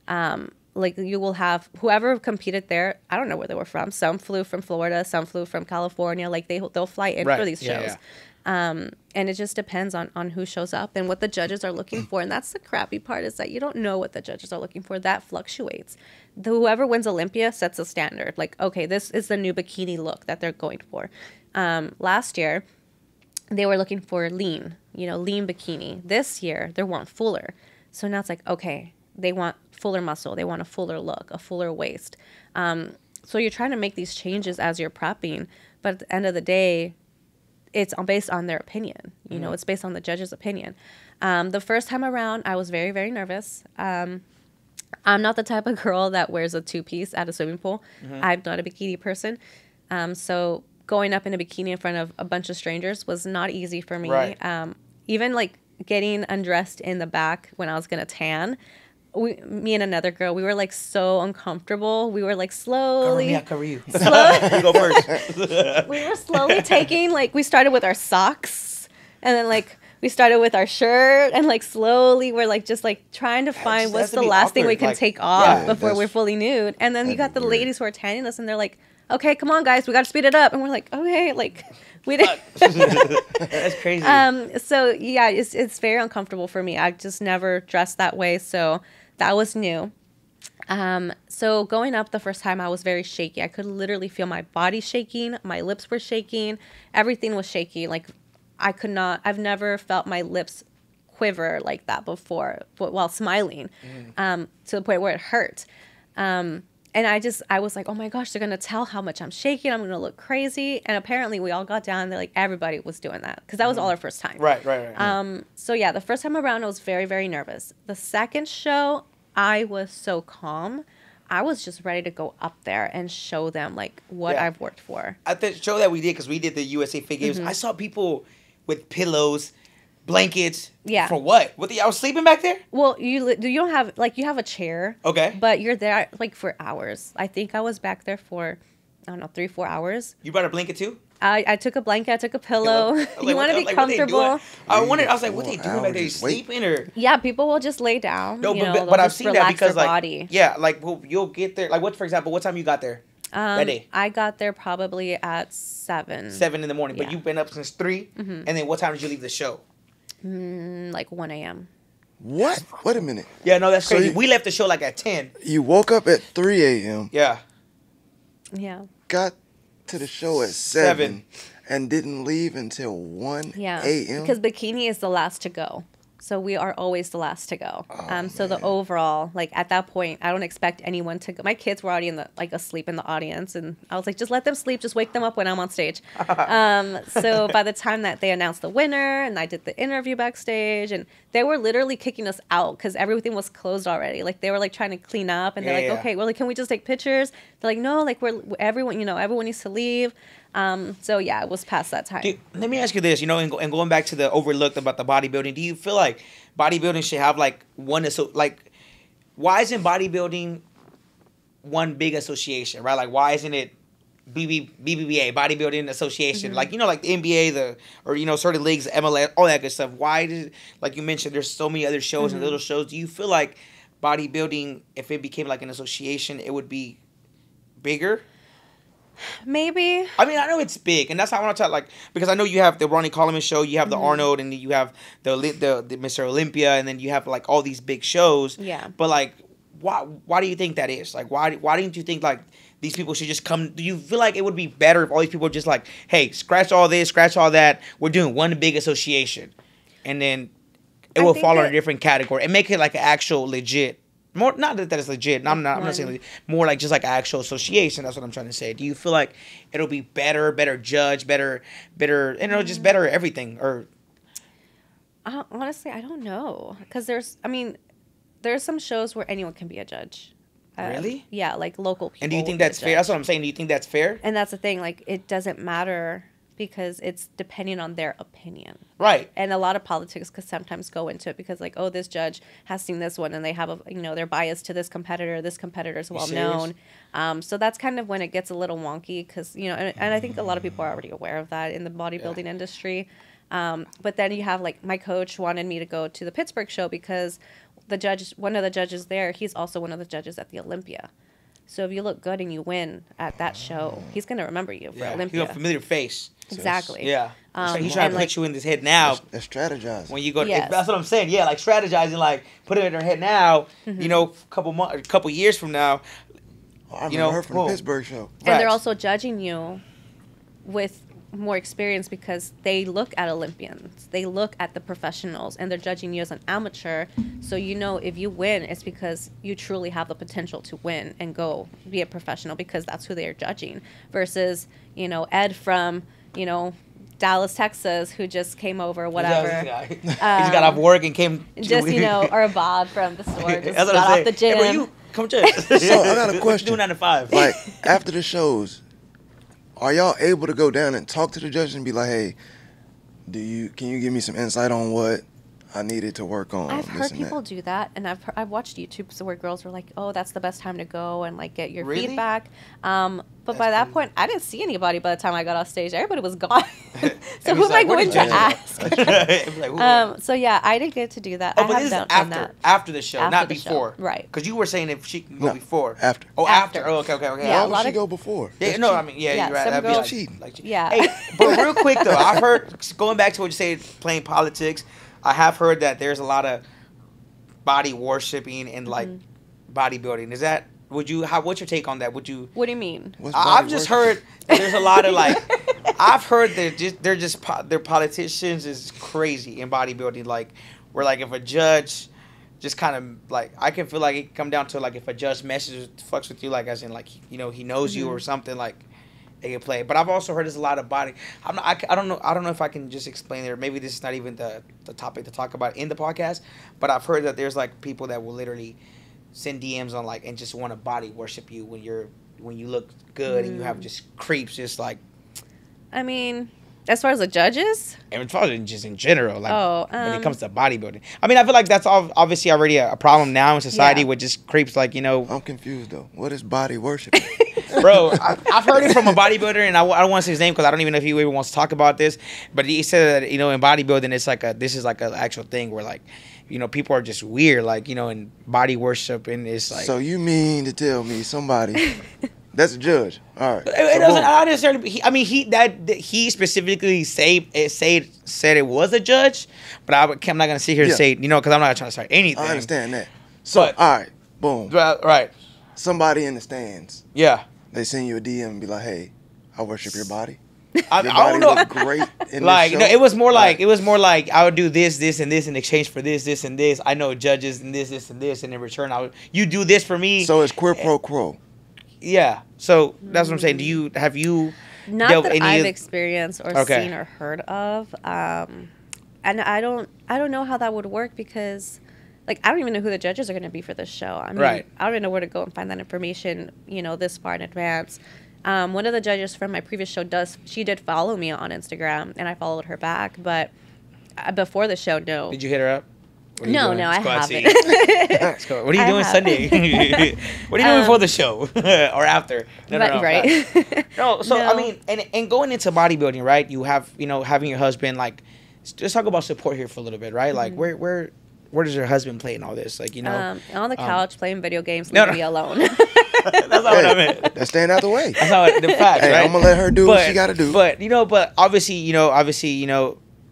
Like you will have whoever competed there. I don't know where they were from. Some flew from Florida. Some flew from California. Like they'll fly in for these shows. And it just depends on who shows up and what the judges are looking for. And that's the crappy part is that you don't know what the judges are looking for. That fluctuates. Whoever wins Olympia sets a standard. Like, okay, this is the new bikini look that they're going for. Last year, they were looking for lean bikini. This year, they want fuller. So now it's like, okay, they want fuller muscle. They want a fuller look, a fuller waist. So you're trying to make these changes as you're prepping. But at the end of the day, it's based on their opinion. It's based on the judge's opinion. The first time around, I was very, very nervous. I'm not the type of girl that wears a two-piece at a swimming pool. I'm not a bikini person. So going up in a bikini in front of a bunch of strangers was not easy for me. Right. Even like getting undressed in the back when I was going to tan, me and another girl, we were like so uncomfortable. We were like slowly. Cover you. You go first. We were slowly taking, like, we started with our socks and then like we started with our shirt and like slowly we're like just like trying to find what's the last thing we can take off before we're fully nude. And then you got the ladies who are tanning us and they're like, okay, come on guys, we got to speed it up. And we're like, okay, like we didn't. That's crazy. So yeah, it's very uncomfortable for me. I just never dressed that way. So that was new. So going up the first time, I was very shaky. I could literally feel my body shaking. My lips were shaking. Everything was shaky. Like I've never felt my lips quiver like that before while smiling, to the point where it hurt. And I was like, oh my gosh, they're going to tell how much I'm shaking. I'm going to look crazy. And apparently we all got down and they're like, everybody was doing that because that was all our first time. Right. So yeah, the first time around, I was very, very nervous. The second show, I was so calm. I was just ready to go up there and show them like what I've worked for. At the show that we did, because we did the USA Fit Games, I saw people with pillows, blankets. Yeah. For what? I was sleeping back there? Well, you don't have, like, you have a chair. Okay. But you're there like for hours. I think I was back there for, I don't know, 3-4 hours. You brought a blanket too? I took a blanket, I took a pillow. You want to be comfortable. I was like, what they doing back there? Sleeping or? Yeah, people will just lay down. No, they'll but I've just seen that because their like, body. yeah, like you'll get there. Like what, for example, what time you got there that day? I got there probably at 7. 7 in the morning, but Yeah. you've been up since 3. And then what time did you leave the show? Like 1 a.m. What? Wait a minute. Yeah, no, that's So crazy. you- We left the show like at 10. You woke up at 3 a.m., Yeah. Yeah. got to the show at 7, and didn't leave until 1 Yeah. a.m.? Because bikini is the last to go. So we are always the last to go. So the man. overall, like at that point, I don't expect anyone to go. My kids were already asleep in the audience, and I was like, just let them sleep, just wake them up when I'm on stage. So by the time that they announced the winner, and I did the interview backstage, and they were literally kicking us out because everything was closed already. Like they were like trying to clean up, and they're like, okay, well, like, can we just take pictures? They're like, no, like everyone needs to leave. So yeah, it was past that time. Dude, let me ask you this, and going back to the overlooked about the bodybuilding, do you feel like bodybuilding should have like why isn't bodybuilding one big association, right? Like why isn't it BBBA, Bodybuilding Association, like like the NBA, or certain leagues, MLS, all that good stuff? Why did, like you mentioned, there's so many other shows and little shows? Do you feel like bodybuilding, if it became like an association, it would be bigger? Maybe. I mean, I know it's big, and that's how I want to talk. Because I know you have the Ronnie Coleman show, you have the Arnold, and you have the Mr. Olympia, and then you have like all these big shows. Yeah. But like, why do you think that is? Like, why didn't you think like these people should just come? Do you feel like it would be better if all these people were just like, hey, scratch all this, scratch all that, we're doing one big association, and then it will fall in a different category and make it like an actual legit. More, not that it's legit. I'm not saying legit, more like just like an actual association. That's what I'm trying to say. Do you feel like it'll be better judge, better, just better everything? Or honestly, I don't know, because there's some shows where anyone can be a judge. Really? Yeah, like local people. And do you think that's fair? That's what I'm saying. Do you think that's fair? And that's the thing. Like, it doesn't matter because it's depending on their opinion. Right. And a lot of politics could sometimes go into it because, like, oh, this judge has seen this one and they have they're biased to this competitor. This competitor is well known. So that's kind of when it gets a little wonky because, and I think a lot of people are already aware of that in the bodybuilding industry. But then you have, like, my coach wanted me to go to the Pittsburgh show because one of the judges there, he's also one of the judges at the Olympia. So if you look good and you win at that show, he's going to remember you for Olympia. He's a familiar face. Exactly. Yeah. He's trying to put you in his head now. That's strategizing. When you go, that's what I'm saying. Yeah, like strategizing, like put it in her head now. Couple years from now. I remember her from the Pittsburgh show. And they're also judging you with more experience because they look at Olympians, they look at the professionals, and they're judging you as an amateur. So if you win, it's because you truly have the potential to win and go be a professional because that's who they are judging. Versus Ed from Dallas, Texas, who just came over, whatever. He just got off work and came. Or Bob from the store just got off the gym. Hey, bro, come check. So I got a question. Do 9 to 5. Like after the shows, are y'all able to go down and talk to the judge and be like, hey, can you give me some insight on what I needed to work on? I've heard people do that, and I've watched YouTube where girls were like, oh, that's the best time to go and like get your feedback. But by that point, I didn't see anybody by the time I got off stage. Everybody was gone. So who am I going to ask? So yeah, I didn't get to do that. Oh, but this is after the show, not before. Right. Because you were saying if she can go before. After. Oh, after. Oh, okay. Yeah, why would she go before? Yeah, no, I mean, you're right. Some That'd be like cheating. Yeah. Hey, but real quick though, I've heard, going back to what you say, playing politics, I have heard that there's a lot of body worshipping and like bodybuilding. Is that? What's your take on that? What do you mean? I've just heard that there's a lot of like, I've heard that their politicians is crazy in bodybuilding. Like, where like if a judge just kind of like, I can feel like it can come down to like if a judge fucks with you, like as in like, he knows you or something, like they can play. But I've also heard there's a lot of body. I don't know if I can just explain it, or maybe this is not even the topic to talk about in the podcast. But I've heard that there's like people that will literally send DMs on like and just want to body worship you when you look good and you have just creeps just like. I mean, as far as the judges, and as far as just in general, like when it comes to bodybuilding, I mean, I feel like that's obviously already a problem now in society with just creeps like I'm confused though. What is body worship? Bro, I've heard it from a bodybuilder, and I don't want to say his name because I don't even know if he even wants to talk about this. But he said that in bodybuilding, it's like this is like an actual thing where like. People are just weird, like, in body worship, and it's like. So you mean to tell me somebody that's a judge? All right. It doesn't not necessarily. He specifically said it was a judge, but I'm not gonna sit here and say because I'm not trying to start anything. I understand that. So all right, boom. Right. Somebody in the stands. Yeah. They send you a DM and be like, "Hey, I worship your body." I Your don't body know. looked great in Like this no, show. it was more like I would do this, and this in exchange for this, and this. I know judges and this, and this, and in return, you do this for me. So it's quid pro quo. Yeah. So that's what I'm saying. Have you Not dealt that any I've of- experienced or Okay. seen or heard of. And I don't know how that would work because, like, I don't even know who the judges are going to be for this show. I mean, Right. I don't even know where to go and find that information, this far in advance. One of the judges from my previous show she did follow me on Instagram, and I followed her back. But before the show, no. Did you hit her up? What are you No, doing? no, I Let's go out to haven't. eat. Let's go. What are you I doing haven't. Sunday? What are you doing before the show or after? No, Right. No, so No. I mean, and going into bodybuilding, right? You have, having your husband. Like, let's talk about support here for a little bit, right? Like, where does your husband play in all this? Like, On the couch playing video games, No, leave no. me alone. that's not what I meant. That's staying out the way. That's not the facts, Hey, right? I'm gonna let her do what she gotta do. But obviously,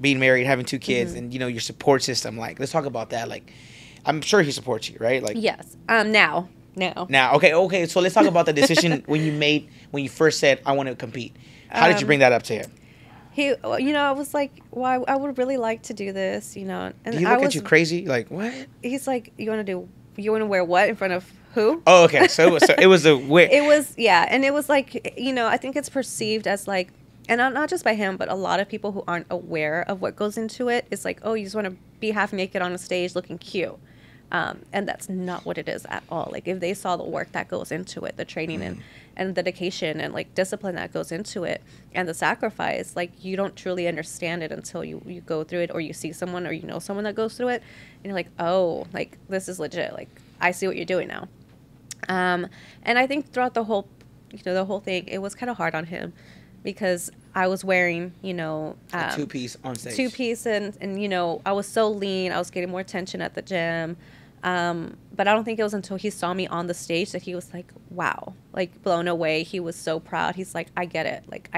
being married, having two kids, and your support system. Like, let's talk about that. Like, I'm sure he supports you, right? Like, Yes. Now. Now, okay. So let's talk about the decision when you first said I want to compete. How did you bring that up to him? He, I was like, well, I would really like to do this, and Did he look at you crazy? Like, what? He's like, you want to wear what in front of who? Oh, okay. So it was a weird. It was, yeah, and it was like, I think it's perceived as like, and not just by him, but a lot of people who aren't aware of what goes into it. It's like, oh, you just want to be half naked on a stage looking cute. And that's not what it is at all. Like, if they saw the work that goes into it, the training and dedication and like discipline that goes into it and the sacrifice, like, you don't truly understand it until you go through it, or you see someone, or someone that goes through it, and you're like, oh, like, this is legit. Like, I see what you're doing now. And I think throughout the whole thing, it was kind of hard on him because I was wearing, a two-piece on stage. Two-piece, and I was so lean. I was getting more attention at the gym. But I don't think it was until he saw me on the stage that he was like, wow, like, blown away. He was so proud. He's like, I get it. Like,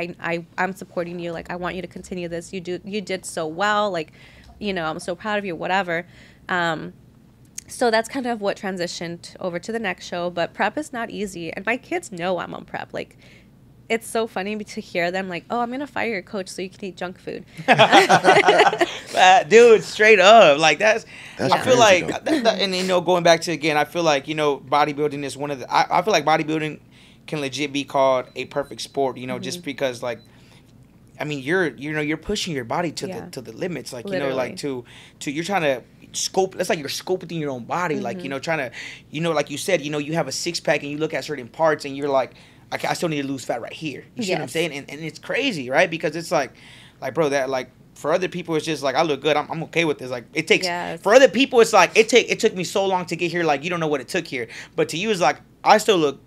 I'm supporting you. Like, I want you to continue this. You did so well. Like, I'm so proud of you, whatever. So that's kind of what transitioned over to the next show. But prep is not easy. And my kids know I'm on prep. Like, it's so funny to hear them like, oh, I'm going to fire your coach so you can eat junk food. Dude, straight up. Like, that's I feel crazy, like, and going back to, again, I feel like, bodybuilding is one of the, I feel like bodybuilding can legit be called a perfect sport, just because, like, I mean, you're pushing your body to the limits, like, Literally. like to you're trying to scope. That's like you're scoping your own body, like, trying to, like you said, you have a six pack and you look at certain parts and you're like, I still need to lose fat right here. You see what I'm saying? And it's crazy, right? Because it's like, bro, that, like, for other people, it's just like, I look good. I'm okay with this. Like, it takes, for other people, it's like, it took me so long to get here. Like, you don't know what it took here. But to you, it's like, I still look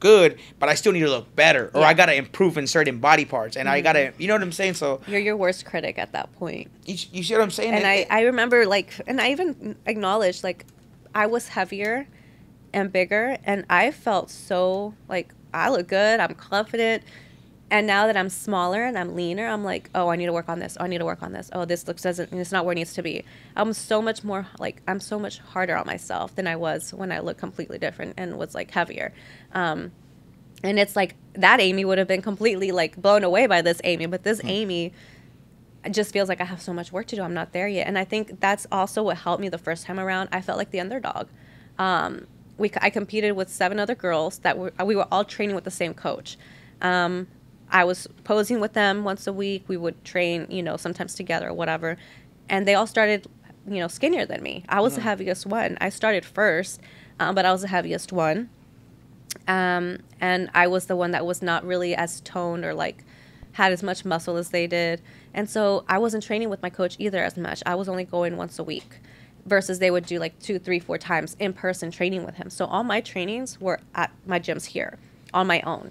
good, but I still need to look better. Or I got to improve in certain body parts. And I got to, you know what I'm saying? So You're your worst critic at that point. you see what I'm saying? And I remember, like, and I even acknowledged, like, I was heavier and bigger, and I felt so, like, I look good, I'm confident. And now that I'm smaller and I'm leaner, I'm like, oh, I need to work on this. Oh, I need to work on this. Oh, this it's not where it needs to be. I'm so much harder on myself than I was when I looked completely different and was, like, heavier. And it's like that Amy would have been completely, like, blown away by this Amy, but this Amy just feels like I have so much work to do. I'm not there yet. And I think that's also what helped me the first time around. I felt like the underdog. I competed with 7 other girls that we were all training with the same coach. I was posing with them once a week. We would train, sometimes together or whatever. And they all started, skinnier than me. I was the heaviest one. I started first, but I was the heaviest one. And I was the one that was not really as toned or, like, had as much muscle as they did. And so I wasn't training with my coach either as much. I was only going once a week versus they would do, like, 2, 3, 4 times in person training with him. So all my trainings were at my gyms here on my own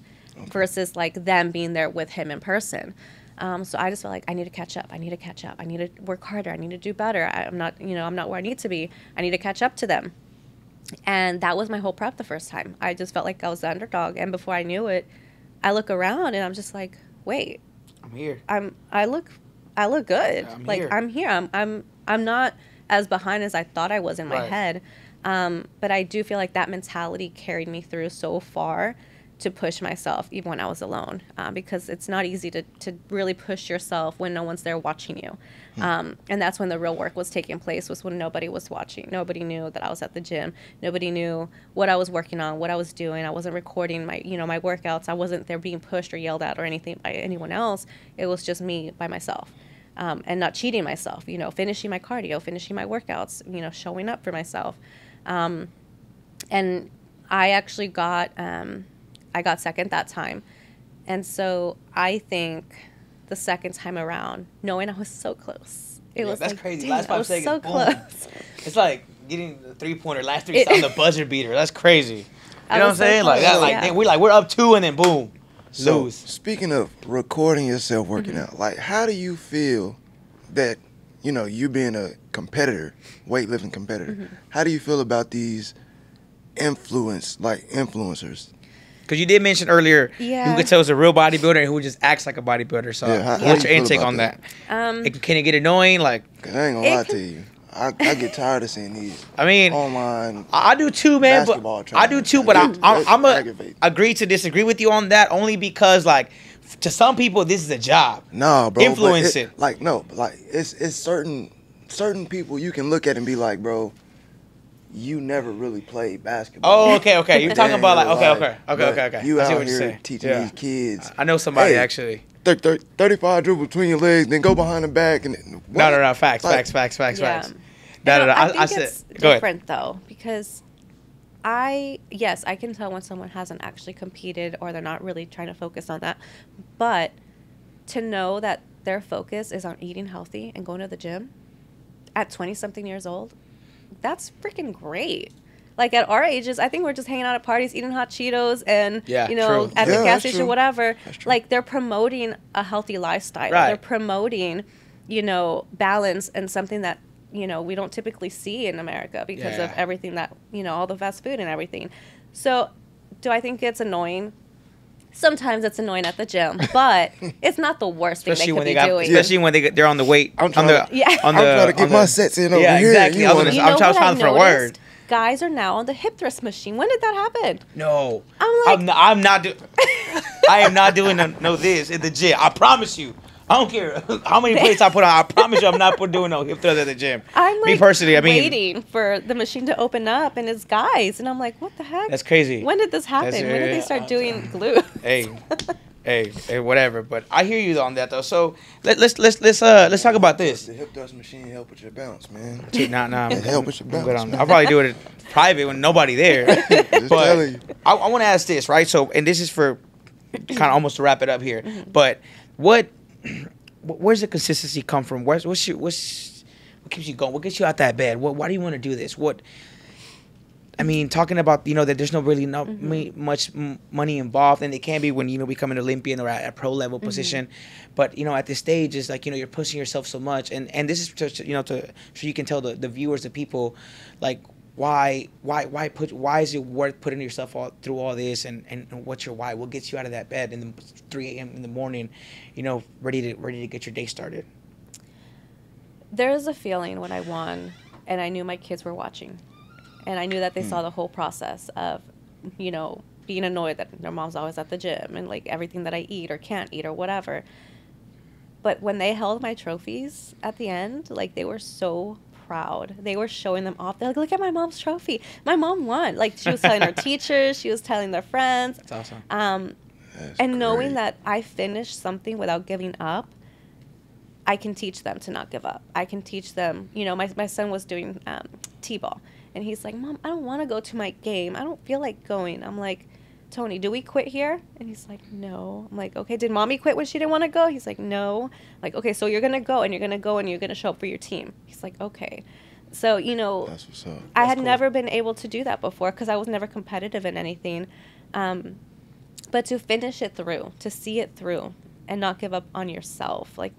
versus, like, them being there with him in person. So I just felt like I need to catch up. I need to work harder. I need to do better. I'm not where I need to be. I need to catch up to them. And that was my whole prep the first time. I just felt like I was the underdog. And before I knew it, I look around and I'm just like, wait, I'm here. I look good. I'm here. I'm not as behind as I thought I was in my head. But I do feel like that mentality carried me through so far to push myself even when I was alone, because it's not easy to really push yourself when no one's there watching you. And that's when the real work was taking place, was when nobody was watching. Nobody knew that I was at the gym. Nobody knew what I was working on, what I was doing. I wasn't recording my, my workouts. I wasn't there being pushed or yelled at or anything by anyone else. It was just me by myself. And not cheating myself, finishing my cardio, finishing my workouts, showing up for myself. And I actually got second that time. And so I think the second time around, knowing I was so close, it was that's like, crazy. Damn, Last 5 seconds, so boom. close. It's like getting the 3-pointer, last 3 on the buzzer beater. That's crazy. You know what I'm so saying? Like close, that. Like yeah. we're up 2 and then boom, So, lose. speaking of recording yourself working out, like, how do you feel that, you being a competitor, weightlifting competitor, how do you feel about these influencers? Because you did mention earlier, Yeah. you could tell it's a real bodybuilder who just acts like a bodybuilder. So, Yeah, how what's you your feel intake about on that? that? Can it get annoying? Like, 'Cause I ain't gonna lie to you. I get tired of seeing these I mean, online. I do too, man. Basketball But I do tournaments. too. But I'm gonna Aggravating. agree to disagree with you on that, only because, like, to some people, this is a job. Nah, bro. Influence it. Like, no, but like it's certain people you can look at and be like, bro, you never really played basketball. Oh, okay. You're talking about like, okay. But you I see out what you're here saying. teaching Yeah. these kids. I know somebody Hey, actually. 35 dribble between your legs, then go behind the back and what? No. Facts. Yeah. No. I I think said, it's go ahead. different though, because I can tell when someone hasn't actually competed or they're not really trying to focus on that. But to know that their focus is on eating healthy and going to the gym at 20-something years old, that's freaking great. Like, at our ages, I think we're just hanging out at parties, eating hot Cheetos and, Yeah, true. at the Yeah, gas that's station, true. whatever. That's true. Like, they're promoting a healthy lifestyle. Right. They're promoting, balance and something that, we don't typically see in America because of Yeah. everything that, all the fast food and everything. So, do I think it's annoying? Sometimes it's annoying at the gym, but it's not the worst thing they could be doing. Especially when they're on the weight. I'm trying to get my sets in over Yeah, here. exactly. You I was wanna- gonna- You I'm know trying what to I find for a word. noticed? Guys are now on the hip thrust machine. When did that happen? No, I'm like, I'm not doing. I am not doing this in the gym. I promise you. I don't care how many plates I put on. I promise you, I'm not doing no hip thrust at the gym. I'm like Me personally, I mean, waiting for the machine to open up, and it's guys, and I'm like, what the heck? that's crazy. When did this happen? That's- When did they start doing glutes? Hey, whatever. But I hear you on that though. So let's talk about this. The hip thrust machine help with your bounce, man. Nah, It help with your I'm good balance. on that. man. I'll probably do it private when nobody there. Just But telling you. I want to ask this, right? So, and this is for kind of almost to wrap it up here. Mm-hmm. But where's the consistency come from? What keeps you going? What gets you out that bed? Why do you want to do this? Talking about, that there's no really much money involved, and it can be when, become an Olympian or at a pro level position. But, at this stage, it's like, you're pushing yourself so much. And this is, so you can tell the viewers, the people, like, why is it worth putting yourself through all this, and what's your why? What gets you out of that bed in the 3 a.m. in the morning, ready to get your day started? There's a feeling when I won, and I knew my kids were watching. And I knew that they saw the whole process of, being annoyed that their mom's always at the gym and, like, everything that I eat or can't eat or whatever. But when they held my trophies at the end, like, they were so proud. They were showing them off. They're like, look at my mom's trophy. My mom won. Like, she was telling her teachers. She was telling their friends. That's awesome. That's And knowing great. that I finished something without giving up, I can teach them to not give up. I can teach them, my son was doing T-ball. And he's like, Mom, I don't want to go to my game. I don't feel like going. I'm like, Tony, do we quit here? And he's like, no. I'm like, okay, did Mommy quit when she didn't want to go? He's like, no. I'm like, okay, so you're going to go, and you're going to go, and you're going to show up for your team. He's like, okay. So, That's what's up. I had cool. never been able to do that before because I was never competitive in anything. But to finish it through, to see it through, and not give up on yourself, like,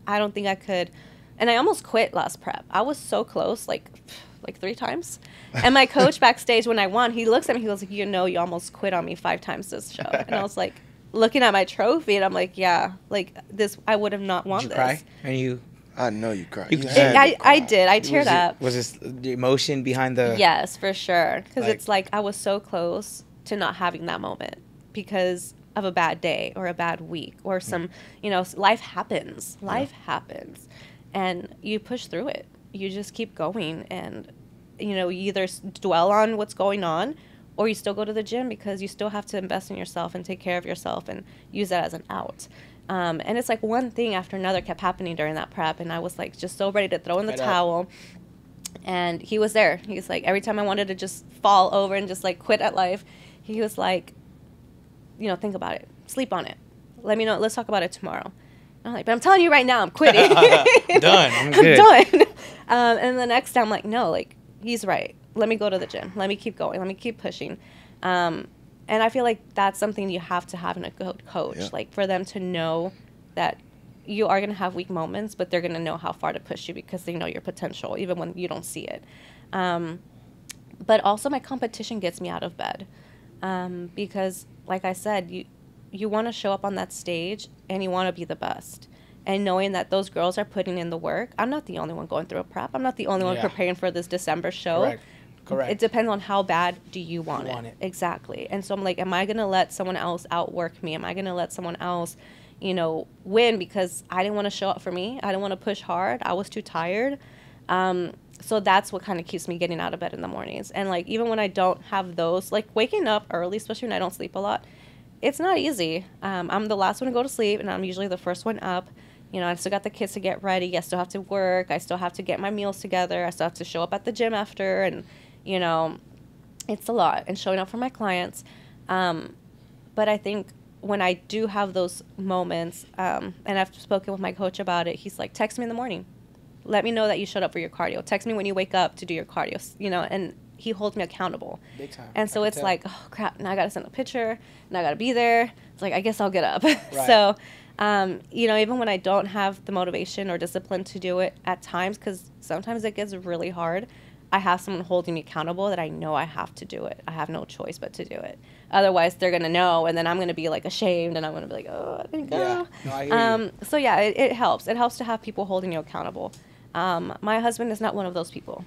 I don't think I could. And I almost quit last prep. I was so close, like 3 times. And my coach backstage when I won, he looks at me, he was like, you almost quit on me 5 times this show. And I was like, looking at my trophy, and I'm like, yeah, like, this, I would have not won Did you this. cry? And you? I know you cried. You You could- had to I cry. did. I teared up. Was this the emotion behind the? Yes, for sure. Because Like- it's like I was so close to not having that moment. because of a bad day or a bad week or some, you know, life happens. Life happens. And you push through it. You just keep going. And, you know, you either dwell on what's going on or you still go to the gym because you still have to invest in yourself and take care of yourself and use that as an out. And it's like one thing after another kept happening during that prep. And I was like just so ready to throw in the towel. And he was there. He's like, every time I wanted to just fall over and just like quit at life, he was like, you know, think about it. Sleep on it. Let me know. Let's talk about it tomorrow. And I'm like, but I'm telling you right now, I'm quitting. Done. I'm good. I'm done. And the next time, I'm like, no, like, he's right. Let me go to the gym. Let me keep going. Let me keep pushing. And I feel like that's something you have to have in a good coach, like for them to know that you are going to have weak moments, but they're going to know how far to push you because they know your potential, even when you don't see it. But also my competition gets me out of bed because, like I said, you want to show up on that stage and you want to be the best. And knowing that those girls are putting in the work, I'm not the only one going through a prep. I'm not the only one preparing for this December show. Correct. It depends on how bad do you want it. Exactly. And so I'm like, am I going to let someone else outwork me? Am I going to let someone else, you know, win because I didn't want to show up for me? I didn't want to push hard. I was too tired. So that's what kind of keeps me getting out of bed in the mornings. And like, even when I don't have those, like waking up early, especially when I don't sleep a lot, it's not easy. I'm the last one to go to sleep and I'm usually the first one up. You know, I still got the kids to get ready. I still have to work. I still have to get my meals together. I still have to show up at the gym after. And, you know, it's a lot. And showing up for my clients. But I think when I do have those moments, and I've spoken with my coach about it, he's like, text me in the morning. Let me know that you showed up for your cardio. Text me when you wake up to do your cardio, you know, and he holds me accountable. Big time. And so it's like, oh, crap, now I got to send a picture. Now I got to be there. It's like, I guess I'll get up. Right. So, you know, even when I don't have the motivation or discipline to do it at times, because sometimes it gets really hard, I have someone holding me accountable that I know I have to do it. I have no choice but to do it. Otherwise, they're going to know, and then I'm going to be, like, ashamed, and I'm going to be like, oh, I didn't go. Yeah. No, I hear you. So, yeah, it helps. It helps to have people holding you accountable. My husband is not one of those people.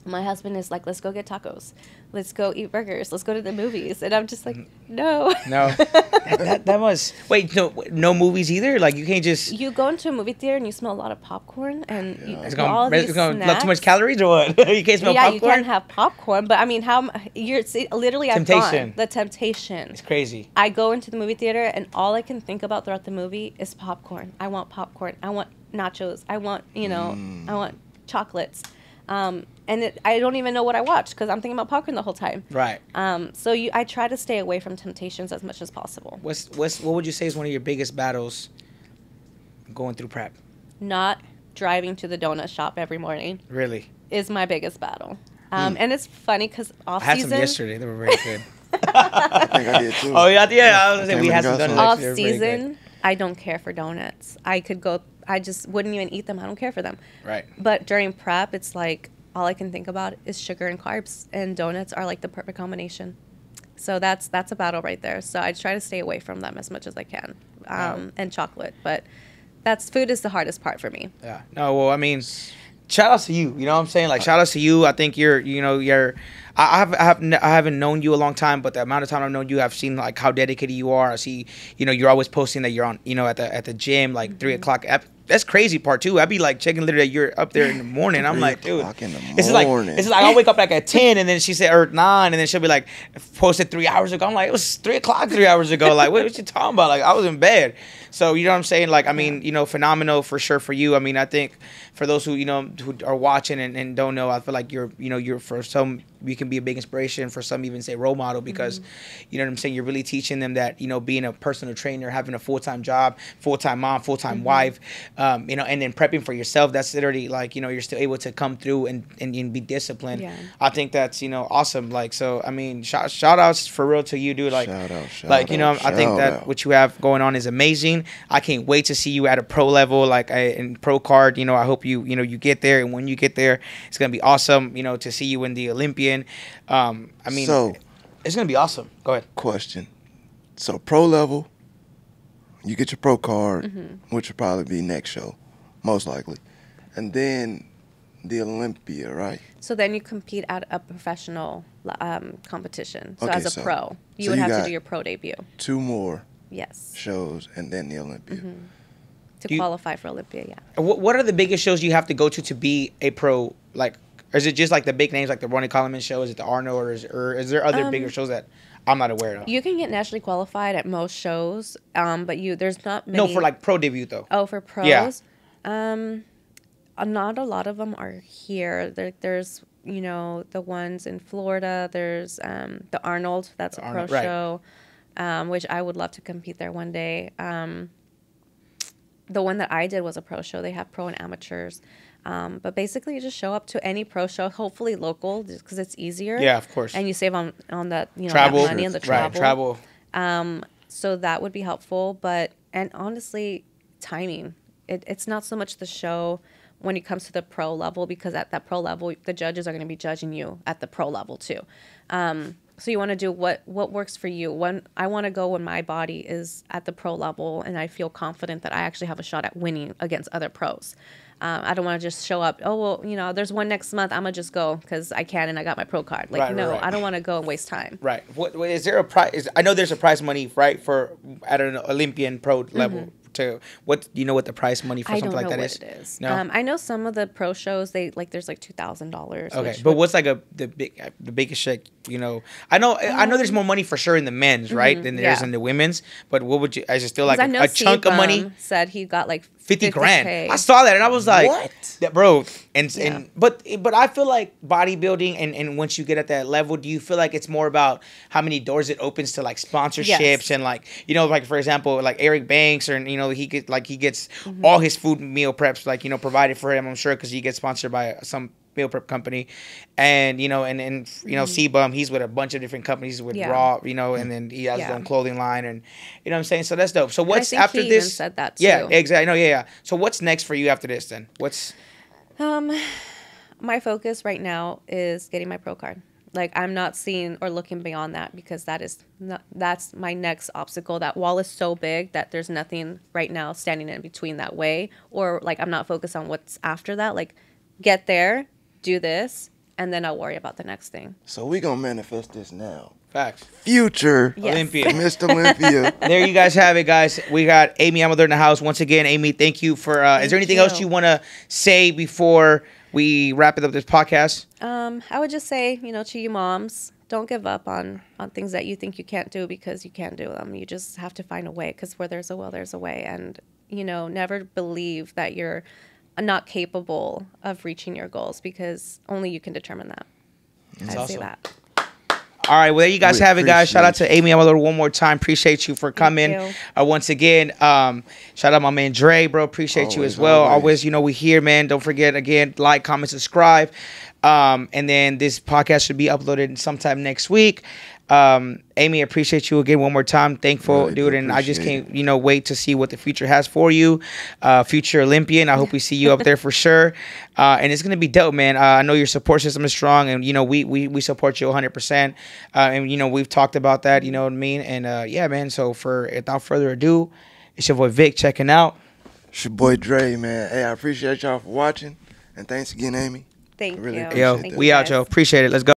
My husband is like, let's go get tacos. Let's go eat burgers. Let's go to the movies. And I'm just like, no. No. that was, wait, no movies either? Like, you can't just. You go into a movie theater and you smell a lot of popcorn and it's going to too much calories or what? You can't smell popcorn? Yeah, you can't have popcorn. But I mean, literally, I've gone. The temptation. It's crazy. I go into the movie theater and all I can think about throughout the movie is popcorn. I want popcorn. I want nachos. I want, you know, I want chocolates. And I don't even know what I watched because I'm thinking about popcorn the whole time. Right. So I try to stay away from temptations as much as possible. What would you say is one of your biggest battles going through prep? Not driving to the donut shop every morning. Really? Is my biggest battle. And it's funny because off season. I had some yesterday. They were very good. I think I did too. Oh, yeah. I was going to say we had some donuts. Off season, I don't care for donuts. I could go. I just wouldn't even eat them. I don't care for them. Right. But during prep, it's like all I can think about is sugar and carbs, and donuts are like the perfect combination. So that's a battle right there. So I try to stay away from them as much as I can, and chocolate. But food is the hardest part for me. Yeah. No. Well, I mean, shout out to you. You know what I'm saying? Like, shout out to you. I think you're. I haven't known you a long time, but the amount of time I've known you, I've seen like how dedicated you are. I see, you're always posting that you're on, at the gym, like 3 o'clock. That's crazy part too. I'd be like checking literally that you're up there in the morning. I'm like, dude, it's like I'll wake up like at 10 and then she said, or 9, and then she'll be like, posted 3 hours ago. I'm like, it was 3 o'clock 3 hours ago. Like, what you talking about? Like, I was in bed. So, you know what I'm saying? Like, I mean, phenomenal for sure for you. I mean, I think for those who, who are watching and don't know, I feel like you're for some, you can be a big inspiration, for some even say role model, because you know what I'm saying, you're really teaching them that, being a personal trainer, having a full-time job, full-time mom, full-time wife, and then prepping for yourself, that's literally like, you're still able to come through and be disciplined. Yeah. I think that's, awesome. Like, so, I mean, shout outs for real to you, dude. Like, I think that what you have going on is amazing. I can't wait to see you at a pro level, like in pro card. I hope you get there, and when you get there, it's gonna be awesome. To see you in the Olympian. I mean, so it's gonna be awesome. Go ahead. Question. So pro level, you get your pro card, which will probably be next show, most likely, and then the Olympia, right? So then you compete at a professional competition. So Okay, as a so- pro, you so would you have to got- do your pro debut. 2 more Yes, shows and then the Olympia. to Do you- qualify for Olympia. Yeah. What are the biggest shows you have to go to be a pro? Like, is it just like the big names like the Ronnie Coleman show? Is it the Arnold, or is there other bigger shows that I'm not aware of? You can get nationally qualified at most shows, but there's not many. No, for like pro debut though. Oh, for pros? Yeah. Not a lot of them are here. There's, the ones in Florida. There's the Arnold. That's a pro Arnold, right. show, which I would love to compete there one day. The one that I did was a pro show. They have pro and amateurs. But basically, you just show up to any pro show, hopefully local, just because it's easier. Yeah, of course. And you save on that, Travel, that money and the right? travel. Travel. So that would be helpful. And honestly, timing. It's not so much the show when it comes to the pro level, because at that pro level, the judges are going to be judging you at the pro level too. So you want to do what works for you. I want to go when my body is at the pro level and I feel confident that I actually have a shot at winning against other pros. I don't want to just show up. Oh, well, there's one next month. I'm going to just go because I can and I got my pro card. Like, no, right. I don't want to go and waste time. Right. What is there a prize? I know there's a prize money, right, for at an Olympian pro level. To what do you know what the prize money for I something don't like know that what is? it is. No. I know some of the pro shows, there's like $2,000. Okay, but what's like the biggest check? I know there's more money for sure in the men's, right, than there is yeah. in the women's. But what would you? Is it still like I know a chunk of money? C-Bum said he got like 50 grand. $50K. I saw that and I was like, What? That, bro. Yeah. But I feel like bodybuilding and once you get at that level, do you feel like it's more about how many doors it opens to like sponsorships Yes. and like like for example like Eric Banks, or he gets all his food meal preps provided for him, I'm sure, because he gets sponsored by some meal prep company, and C-Bum, he's with a bunch of different companies with Yeah. Raw, and then he has his Yeah. own clothing line, and what I'm saying, so that's dope. So what's think after he even this? said that Yeah, too. exactly. No, yeah. So what's next for you after this then? What's My focus right now is getting my pro card. Like, I'm not seeing or looking beyond that, because that's my next obstacle. That wall is so big that there's nothing right now standing in between that way, or like I'm not focused on what's after that. Like, get there, do this, and then I'll worry about the next thing. So we gonna manifest this now. facts? Future Yes. Olympia. Miss Olympia. There you guys have it, guys. We got Amy Amador in the house once again. Amy, thank you for. Is there anything else you want to say before we wrap it up this podcast? I would just say, to you moms, don't give up on things that you think you can't do, because you can't do them. You just have to find a way, because where there's a will, there's a way. And, never believe that you're not capable of reaching your goals, because only you can determine that. I'd say awesome. that. All right, well, there you guys We have it, guys. Shout out appreciate to Amy Amador one more time. Appreciate you for coming you. once again. Shout out my man Dre, bro. Appreciate you Always, as well. always. Always, we here, man. Don't forget, again, like, comment, subscribe. And then this podcast should be uploaded sometime next week. Amy, appreciate you again one more time. Thankful, Really dude. do And I just appreciate can't, wait to see what the future has for you. Future Olympian. I hope we see you up there for sure. And it's going to be dope, man. I know your support system is strong, and, we support you 100%. And, we've talked about that, you know what I mean? And, yeah, man. So without further ado, it's your boy Vic checking out. It's your boy Dre, man. Hey, I appreciate y'all for watching, and thanks again, Amy. Thank I really you. appreciate Yo, that. Thank we you out, guys. yo. Appreciate it. Let's go.